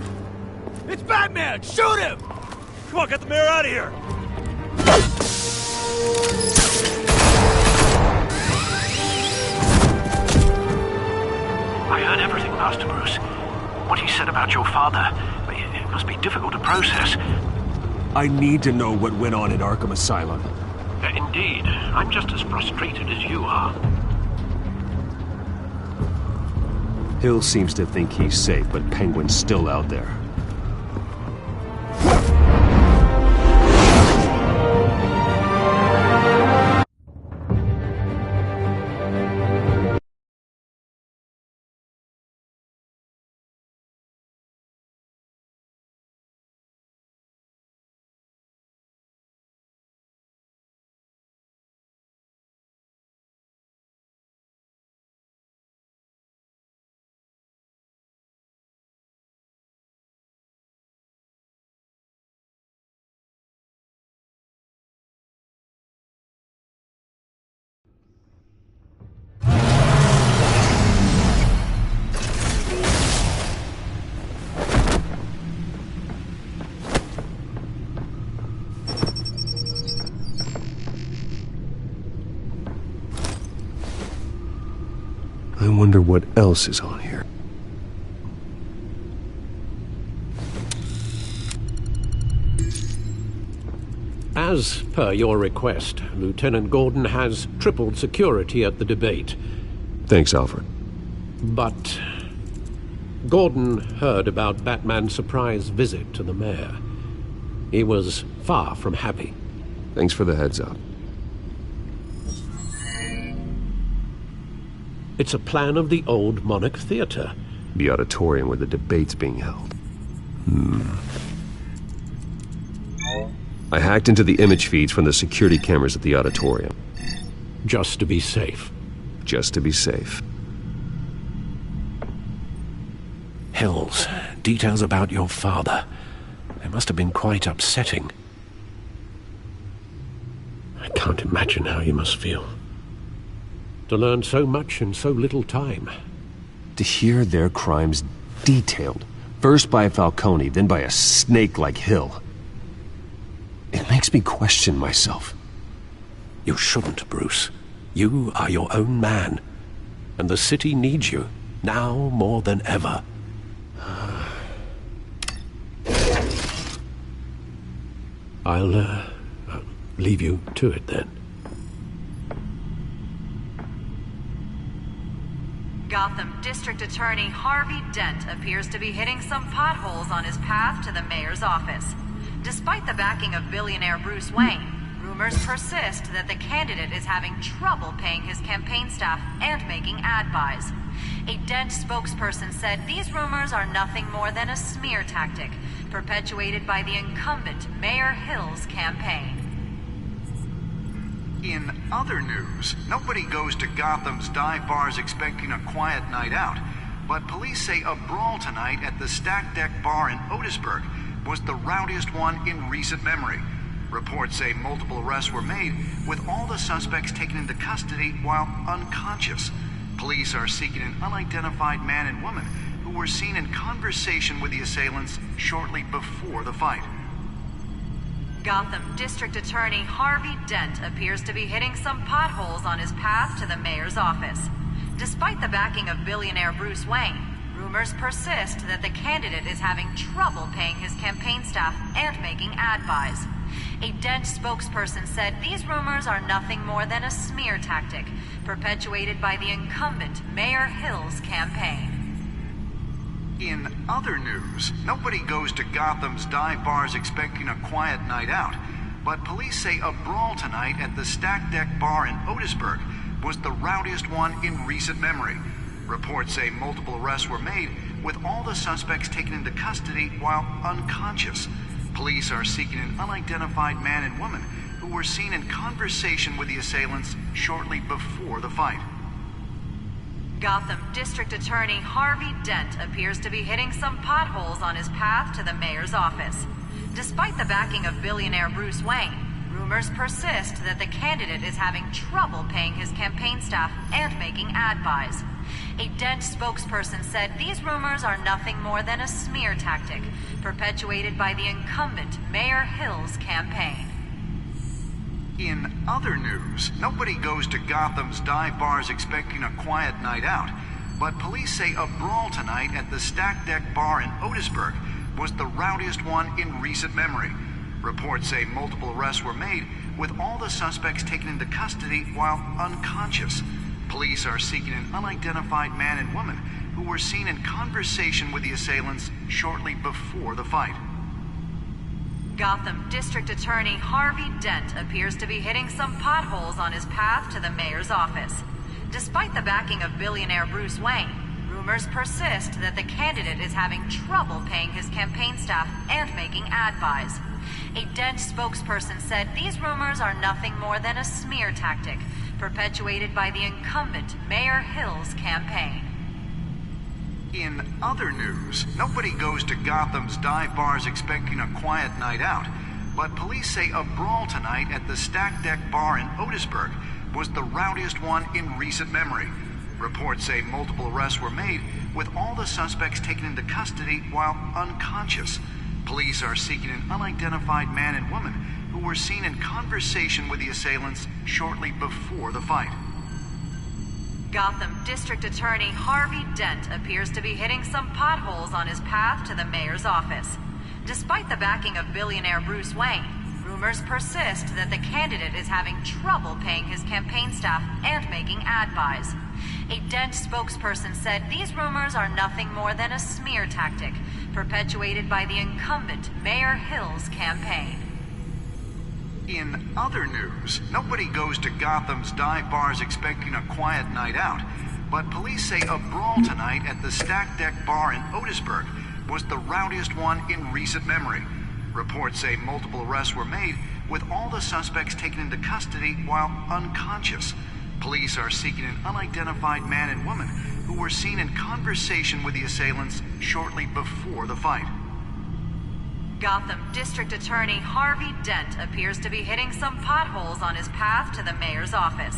It's Batman! Shoot him! Come on, get the mayor out of here! I heard everything, Master Bruce. What he said about your father, it must be difficult to process. I need to know what went on at Arkham Asylum. Indeed. I'm just as frustrated as you are. Hill seems to think he's safe, but Penguin's still out there. I wonder what else is on here. As per your request, Lieutenant Gordon has tripled security at the debate. Thanks, Alfred. But Gordon heard about Batman's surprise visit to the mayor. He was far from happy. Thanks for the heads up. It's a plan of the old Monarch Theater. The auditorium where the debate's being held. I hacked into the image feeds from the security cameras at the auditorium. Just to be safe. Just to be safe. Hills, details about your father. They must have been quite upsetting. I can't imagine how you must feel. To learn so much in so little time. To hear their crimes detailed, first by Falcone, then by a snake like Hill. It makes me question myself. You shouldn't, Bruce. You are your own man. And the city needs you, now more than ever. I'll leave you to it then. Gotham District Attorney Harvey Dent appears to be hitting some potholes on his path to the mayor's office. Despite the backing of billionaire Bruce Wayne, rumors persist that the candidate is having trouble paying his campaign staff and making ad buys. A Dent spokesperson said these rumors are nothing more than a smear tactic, perpetuated by the incumbent Mayor Hill's campaign. In other news, nobody goes to Gotham's dive bars expecting a quiet night out, but police say a brawl tonight at the Stack Deck Bar in Otisburg was the rowdiest one in recent memory. Reports say multiple arrests were made, with all the suspects taken into custody while unconscious. Police are seeking an unidentified man and woman who were seen in conversation with the assailants shortly before the fight. Gotham District Attorney Harvey Dent appears to be hitting some potholes on his path to the mayor's office. Despite the backing of billionaire Bruce Wayne, rumors persist that the candidate is having trouble paying his campaign staff and making ad buys. A Dent spokesperson said these rumors are nothing more than a smear tactic, perpetuated by the incumbent Mayor Hill's campaign. In other news, nobody goes to Gotham's dive bars expecting a quiet night out, but police say a brawl tonight at the Stack Deck Bar in Otisburg was the rowdiest one in recent memory. Reports say multiple arrests were made, with all the suspects taken into custody while unconscious. Police are seeking an unidentified man and woman who were seen in conversation with the assailants shortly before the fight. Gotham District Attorney Harvey Dent appears to be hitting some potholes on his path to the mayor's office. Despite the backing of billionaire Bruce Wayne, rumors persist that the candidate is having trouble paying his campaign staff and making ad buys. A Dent spokesperson said these rumors are nothing more than a smear tactic, perpetuated by the incumbent Mayor Hill's campaign. In other news, nobody goes to Gotham's dive bars expecting a quiet night out, but police say a brawl tonight at the Stack Deck Bar in Otisburg was the rowdiest one in recent memory. Reports say multiple arrests were made, with all the suspects taken into custody while unconscious. Police are seeking an unidentified man and woman who were seen in conversation with the assailants shortly before the fight. Gotham District Attorney Harvey Dent appears to be hitting some potholes on his path to the mayor's office. Despite the backing of billionaire Bruce Wayne, rumors persist that the candidate is having trouble paying his campaign staff and making ad buys. A Dent spokesperson said these rumors are nothing more than a smear tactic perpetuated by the incumbent Mayor Hill's campaign. In other news, nobody goes to Gotham's dive bars expecting a quiet night out, but police say a brawl tonight at the Stack Deck Bar in Otisburg was the rowdiest one in recent memory. Reports say multiple arrests were made, with all the suspects taken into custody while unconscious. Police are seeking an unidentified man and woman who were seen in conversation with the assailants shortly before the fight. Gotham District Attorney Harvey Dent appears to be hitting some potholes on his path to the mayor's office. Despite the backing of billionaire Bruce Wayne, rumors persist that the candidate is having trouble paying his campaign staff and making ad buys. A Dent spokesperson said these rumors are nothing more than a smear tactic perpetuated by the incumbent Mayor Hill's campaign. In other news, nobody goes to Gotham's dive bars expecting a quiet night out, but police say a brawl tonight at the Stack Deck Bar in Otisburg was the rowdiest one in recent memory. Reports say multiple arrests were made, with all the suspects taken into custody while unconscious. Police are seeking an unidentified man and woman who were seen in conversation with the assailants shortly before the fight. Gotham District Attorney Harvey Dent appears to be hitting some potholes on his path to the mayor's office.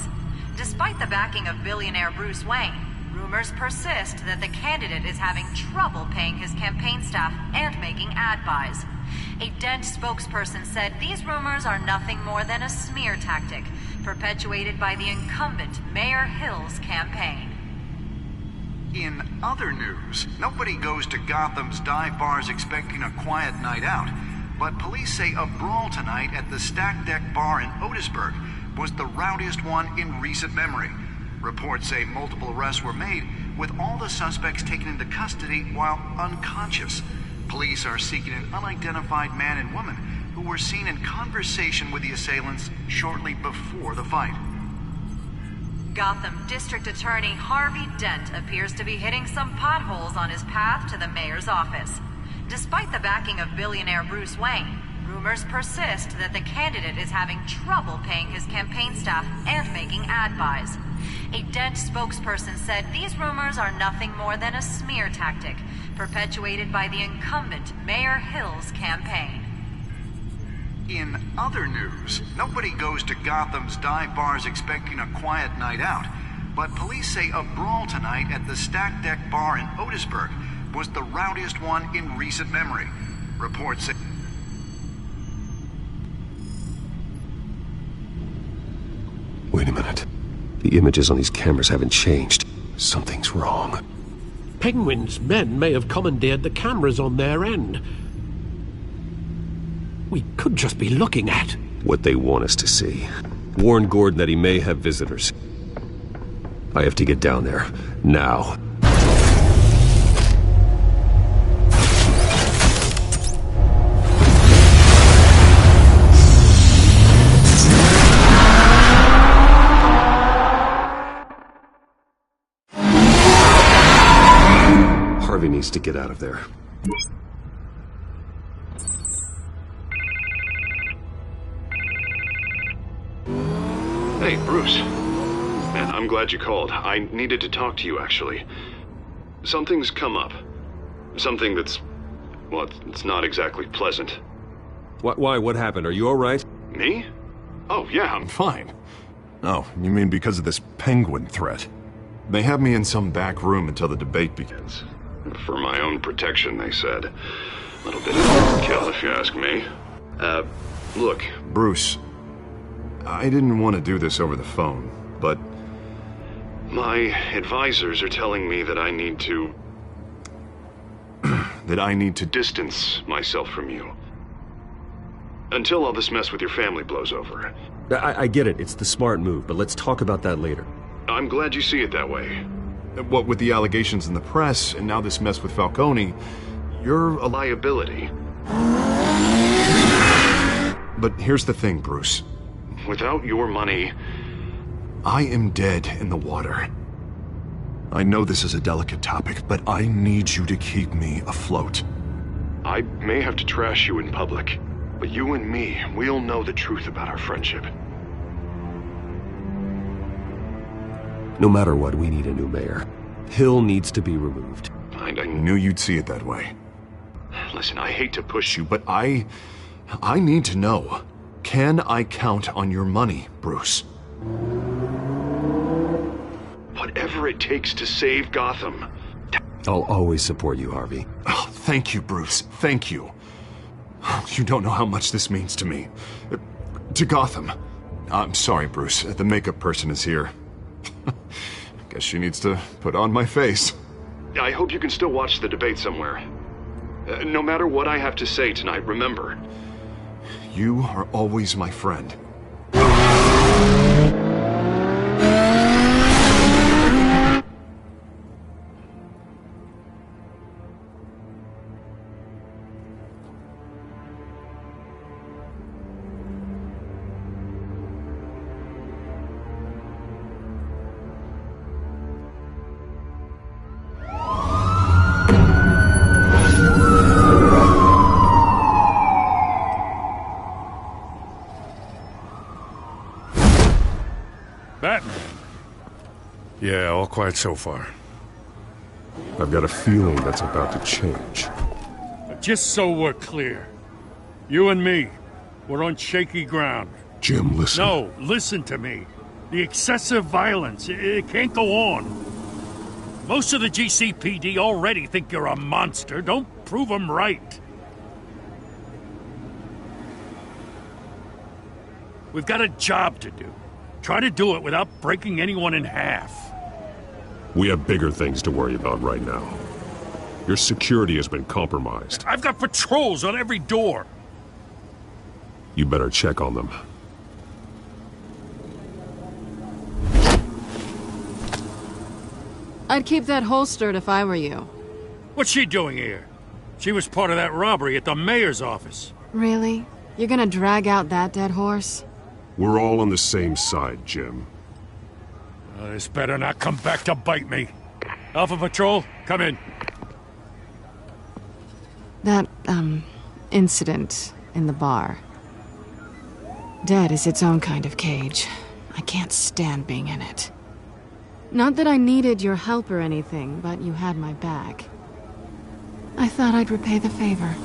Despite the backing of billionaire Bruce Wayne, rumors persist that the candidate is having trouble paying his campaign staff and making ad buys. A Dent spokesperson said these rumors are nothing more than a smear tactic perpetuated by the incumbent Mayor Hill's campaign. In other news, nobody goes to Gotham's dive bars expecting a quiet night out, but police say a brawl tonight at the Stack Deck Bar in Otisburg was the rowdiest one in recent memory. Reports say multiple arrests were made, with all the suspects taken into custody while unconscious. Police are seeking an unidentified man and woman who were seen in conversation with the assailants shortly before the fight. Gotham District Attorney Harvey Dent appears to be hitting some potholes on his path to the mayor's office. Despite the backing of billionaire Bruce Wayne, rumors persist that the candidate is having trouble paying his campaign staff and making ad buys. A Dent spokesperson said these rumors are nothing more than a smear tactic perpetuated by the incumbent Mayor Hill's campaign. In other news, nobody goes to Gotham's dive bars expecting a quiet night out, but police say a brawl tonight at the Stack Deck Bar in Otisburg was the rowdiest one in recent memory. Reports say... Wait a minute. The images on these cameras haven't changed. Something's wrong. Penguin's men may have commandeered the cameras on their end. We could just be looking at what they want us to see. Warn Gordon that he may have visitors. I have to get down there, now. Harvey needs to get out of there. Hey, Bruce. Man, I'm glad you called. I needed to talk to you, actually. Something's come up. Something that's... well, it's not exactly pleasant. Why? What happened? Are you all right? Me? Oh, yeah, I'm fine. Oh, you mean because of this penguin threat? They have me in some back room until the debate begins. For my own protection, they said. A little bit of overkill, if you ask me. Look, Bruce... I didn't want to do this over the phone, but My advisors are telling me that I need to... that I need to distance myself from you. Until all this mess with your family blows over. I get it. It's the smart move, but let's talk about that later. I'm glad you see it that way. What with the allegations in the press, and now this mess with Falcone, you're a liability. But here's the thing, Bruce. Without your money, I am dead in the water. I know this is a delicate topic, but I need you to keep me afloat. I may have to trash you in public, but you and me, we'll know the truth about our friendship. No matter what, we need a new mayor. Hill needs to be removed. I knew you'd see it that way. Listen, I hate to push you, but I need to know. Can I count on your money, Bruce? Whatever it takes to save Gotham. I'll always support you, Harvey. Oh, thank you, Bruce. Thank you. You don't know how much this means to me. To Gotham. I'm sorry, Bruce. The makeup person is here. Guess she needs to put on my face. I hope you can still watch the debate somewhere. No matter what I have to say tonight, remember, you are always my friend. Batman. Yeah, all quiet so far. I've got a feeling that's about to change. Just so we're clear, you and me, we're on shaky ground. Jim, listen. No, listen to me. The excessive violence, it can't go on. Most of the GCPD already think you're a monster. Don't prove them right. We've got a job to do. Try to do it without breaking anyone in half. We have bigger things to worry about right now. Your security has been compromised. I've got patrols on every door. You better check on them. I'd keep that holstered if I were you. What's she doing here? She was part of that robbery at the mayor's office. Really? You're gonna drag out that dead horse? We're all on the same side, Jim. This better not come back to bite me. Alpha Patrol, come in. That, incident in the bar. Dead is its own kind of cage. I can't stand being in it. Not that I needed your help or anything, but you had my back. I thought I'd repay the favor.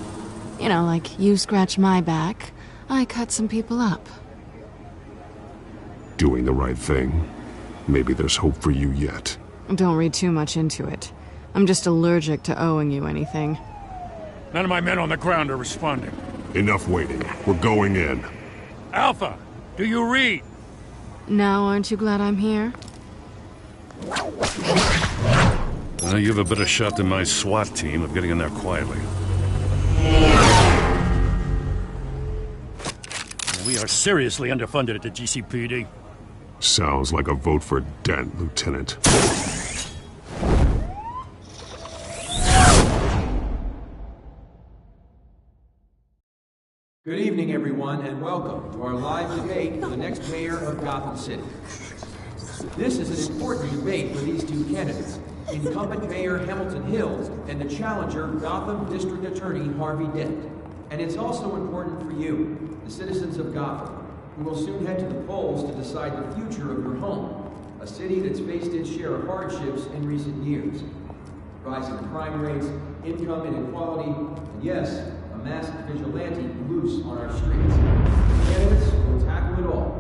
You know, like you scratch my back, I cut some people up. Doing the right thing. Maybe there's hope for you yet. Don't read too much into it. I'm just allergic to owing you anything. None of my men on the ground are responding. Enough waiting. We're going in. Alpha, do you read? Now aren't you glad I'm here? You have a better shot than my SWAT team of getting in there quietly. We are seriously underfunded at the GCPD. Sounds like a vote for Dent, Lieutenant. Good evening, everyone, and welcome to our live debate for the next mayor of Gotham City. This is an important debate for these two candidates, incumbent Mayor Hamilton Hill and the challenger Gotham District Attorney Harvey Dent. And it's also important for you, the citizens of Gotham, who will soon head to the polls to decide the future of your home, a city that's faced its share of hardships in recent years. Rising crime rates, income inequality, and yes, a masked vigilante loose on our streets. The candidates will tackle it all.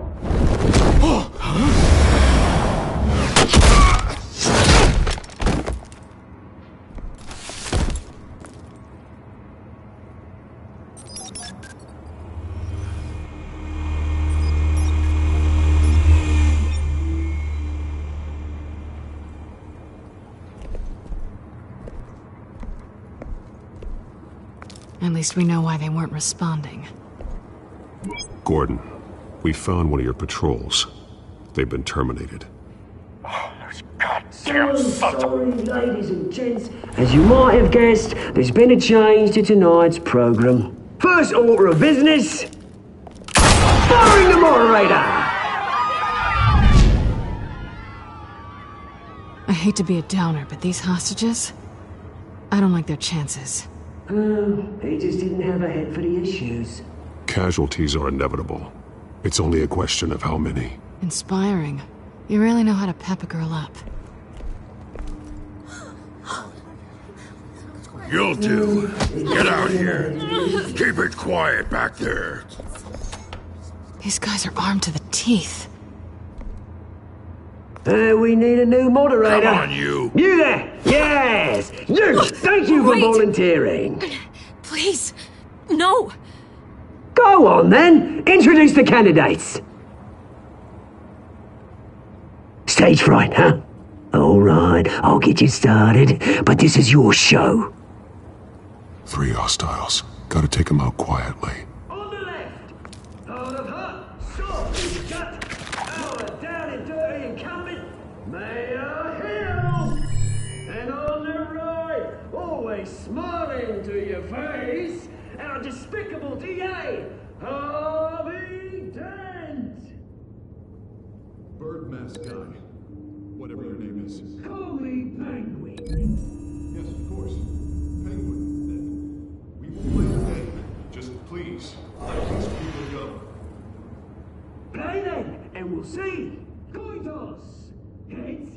At least we know why they weren't responding. Gordon, we found one of your patrols. They've been terminated. So sorry, ladies and gents. As you might have guessed, there's been a change to tonight's program. First order of business, firing the moderator! I hate to be a downer, but these hostages, I don't like their chances. He just didn't have a head for the issues. Casualties are inevitable. It's only a question of how many. Inspiring. You really know how to pep a girl up. You'll do. Get out here. Keep it quiet back there. These guys are armed to the teeth. We need a new moderator. Come on, you. You there! Yes! You! Thank you for volunteering. Please, no. Go on, then. Introduce the candidates. Stage fright, huh? All right, I'll get you started, but this is your show. 3 hostiles. Gotta take them out quietly. On the left, hard of heart, soft in gut, our down and dirty incumbent, Mayor Hill. And on the right, always smiling to your face, our despicable DA, Harvey Dent. Bird mask guy. Whatever your name is. Call me Penguin. Yes, of course. Penguin. We will play your game. Just please, let these people go. Play then, and we'll see. Coin toss. Heads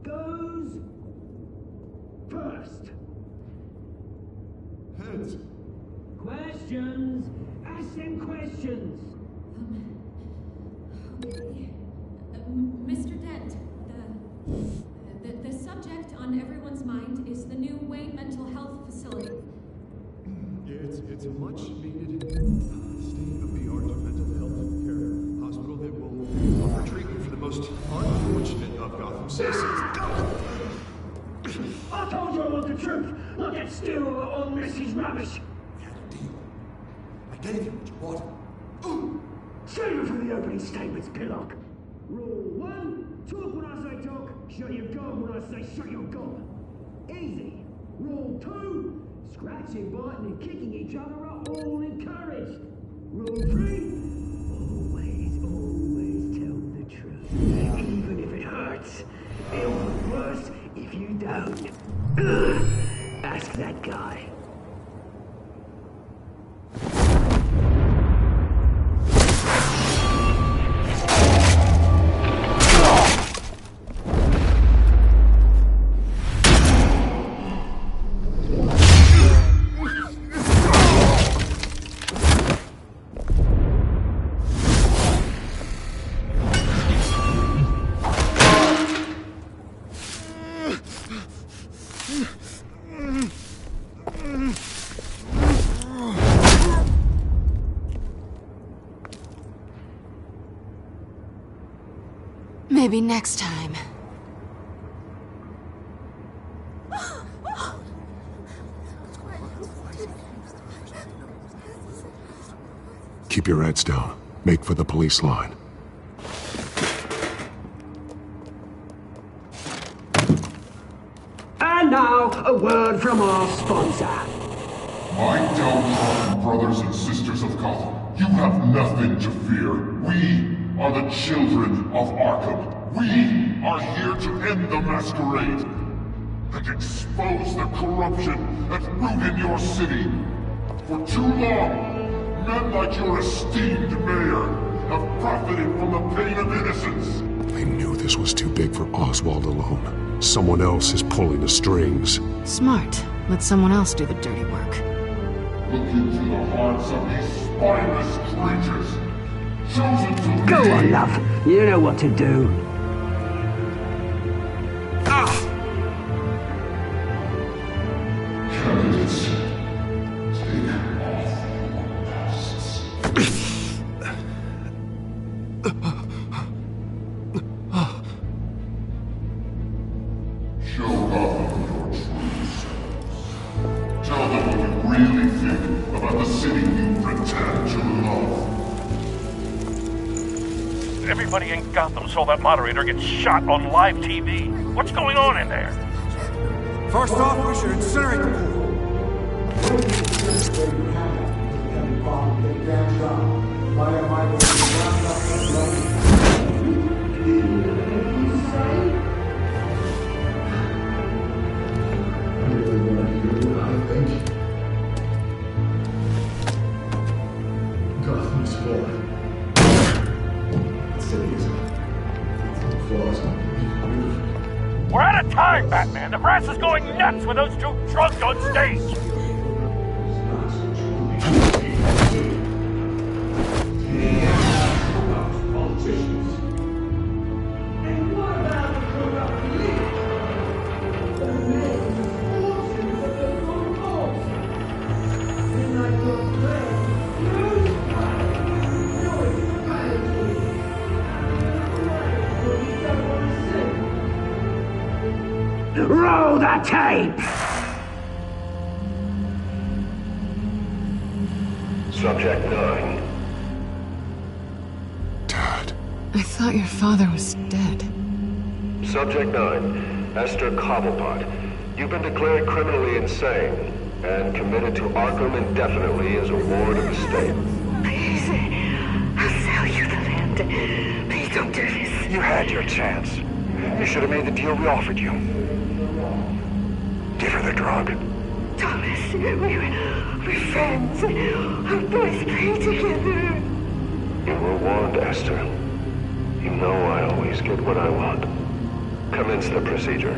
goes first. Heads. Questions. Ask them questions. Mr. Dent, the subject on everyone's mind is the new Wayne Mental Health Facility. It's a much needed state-of-the-art mental health care hospital that will offer treatment for the most unfortunate of Gotham citizens. I told you I want the truth, not that still on Messi's rubbish. I gave you what you wanted. Save it for the opening statements, Pillock. Rule 1, talk when I say talk, shut your gob when I say shut your gob. Easy. Rule 2, scratching, biting and kicking each other are all encouraged. Rule 3, always tell the truth, even if it hurts. It'll be worse if you don't. Ask that guy. Maybe next time. Keep your heads down. Make for the police line. And now, a word from our sponsor. My downtrodden brothers and sisters of Gotham, you have nothing to fear. We are the children of Arkham. We are here to end the masquerade and expose the corruption that's rooted in your city. For too long, men like your esteemed mayor have profited from the pain of innocence. They knew this was too big for Oswald alone. Someone else is pulling the strings. Smart. Let someone else do the dirty work. Look into the hearts of these spineless creatures. Chosen to Go lead. on, love. You know what to do. Candidates, take off your masks. Show Gotham your true selves. Tell them what you really think about the city you pretend to love? Everybody in Gotham saw that moderator get shot on live TV. What's going on in there? First off, we should incinerate the pool. Gotham's fallen. The city is flaws. We're out of time, Batman. The brass is going nuts with those two drunks on stage. Roll the tape! Subject 9. I thought your father was dead. Subject 9, Esther Cobblepot. You've been declared criminally insane and committed to Arkham indefinitely as a ward of the state. Please, I'll sell you the land. Please don't do this. You had your chance. You should have made the deal we offered you. Give her the drug. Thomas, we're friends. Our boys play together. You were warned, Esther. You know I always get what I want. Commence the procedure.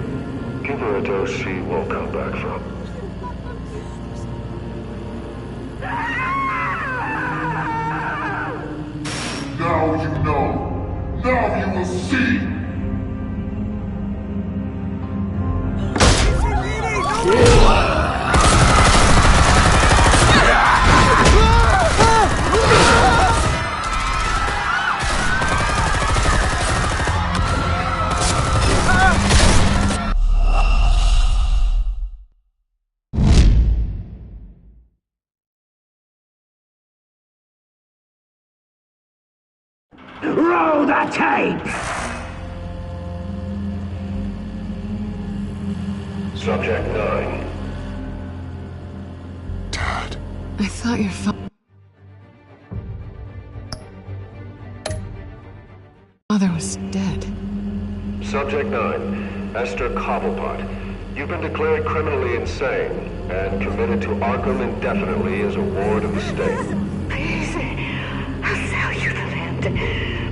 Give her a dose she won't come back from. Now you know. Now you will see. Roll the tape! Subject 9. I thought your father was dead. Subject 9, Esther Cobblepot. You've been declared criminally insane and committed to Arkham indefinitely as a ward of the state. Please, I'll sell you the land.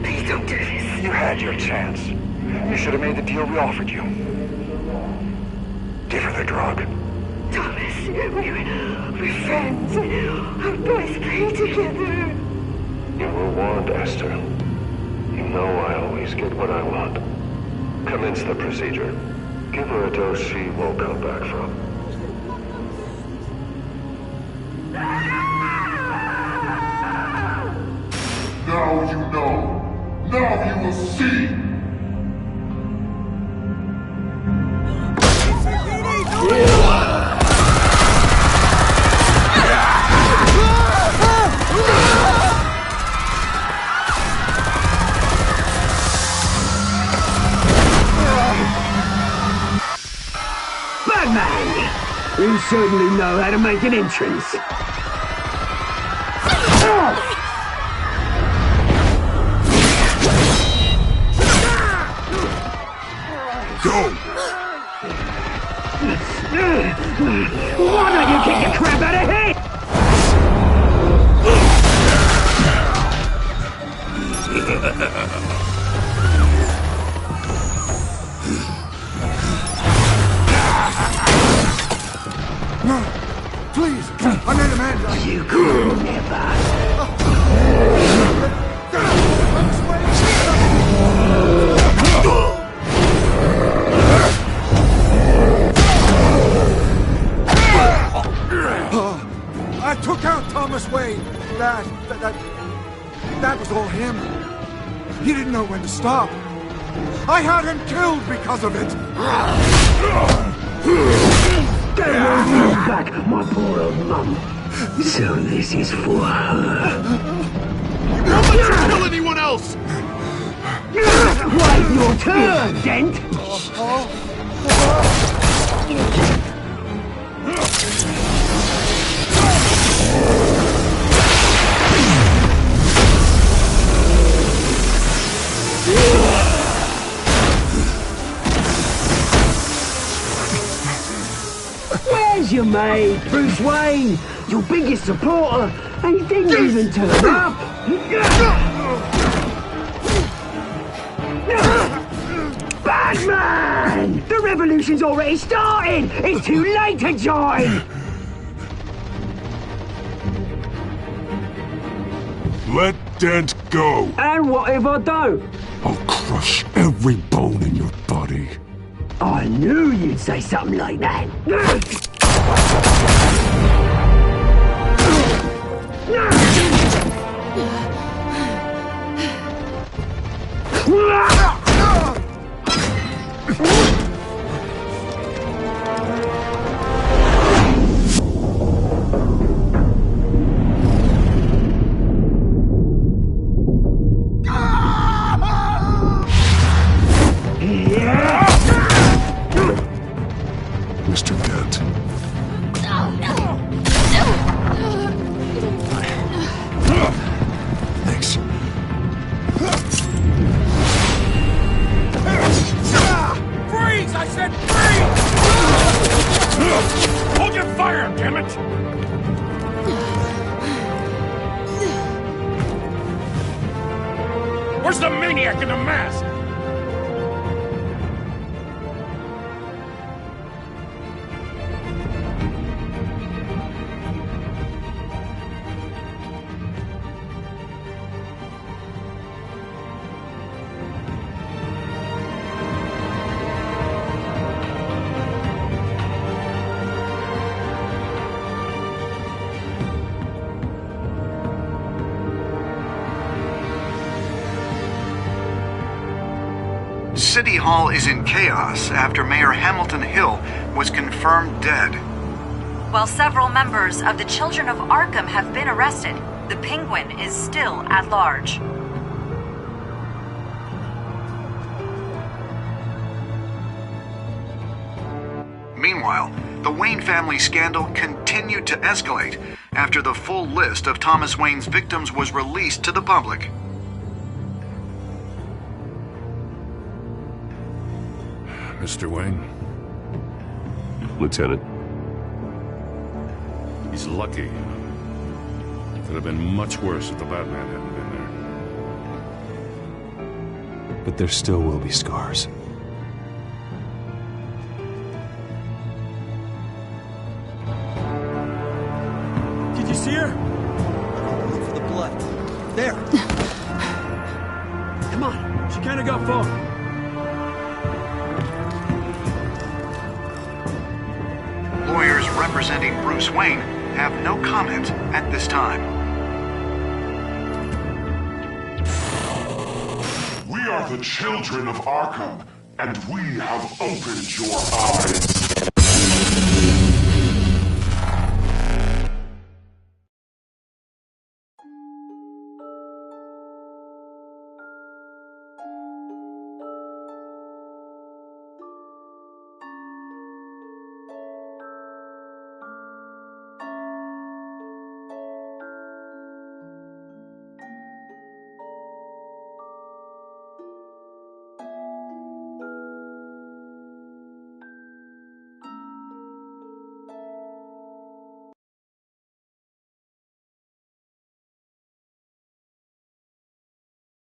Please don't do this. You had your chance. You should have made the deal we offered you. Give her the drug. Thomas, we're friends. Our boys play together. You were warned, Esther. You know I always get what I want. Commence the procedure. Give her a dose she won't come back from. Now you know. Now you will see. Batman! You certainly know how to make an entrance. Go! Why don't you kick the crap out of him? No, please, I made a man. You could never. I took out Thomas Wayne. That was all him. He didn't know when to stop. I had him killed because of it. Get back my poor old mum. So this is for her. Don't let you kill anyone else! Wait your turn, Dent! Where's your mate, Bruce Wayne? Your biggest supporter, and he didn't even turn up! Batman! The revolution's already started! It's too late to join! Let Dent go! And what if I don't? I'll crush every bone in your body. I knew you'd say something like that! Mr. Dent. Thanks. Freeze! I said freeze! Hold your fire, damn it! Where's the maniac in the mask? City Hall is in chaos after Mayor Hamilton Hill was confirmed dead. While several members of the Children of Arkham have been arrested, the Penguin is still at large. Meanwhile, the Wayne family scandal continued to escalate after the full list of Thomas Wayne's victims was released to the public. Mr. Wayne? Lieutenant. He's lucky. It could have been much worse if the Batman hadn't been there. But there still will be scars. Did you see her? Look for the blood. There. Come on. She kind of got far. Lawyers representing Bruce Wayne have no comment at this time. We are the children of Arkham, and we have opened your eyes.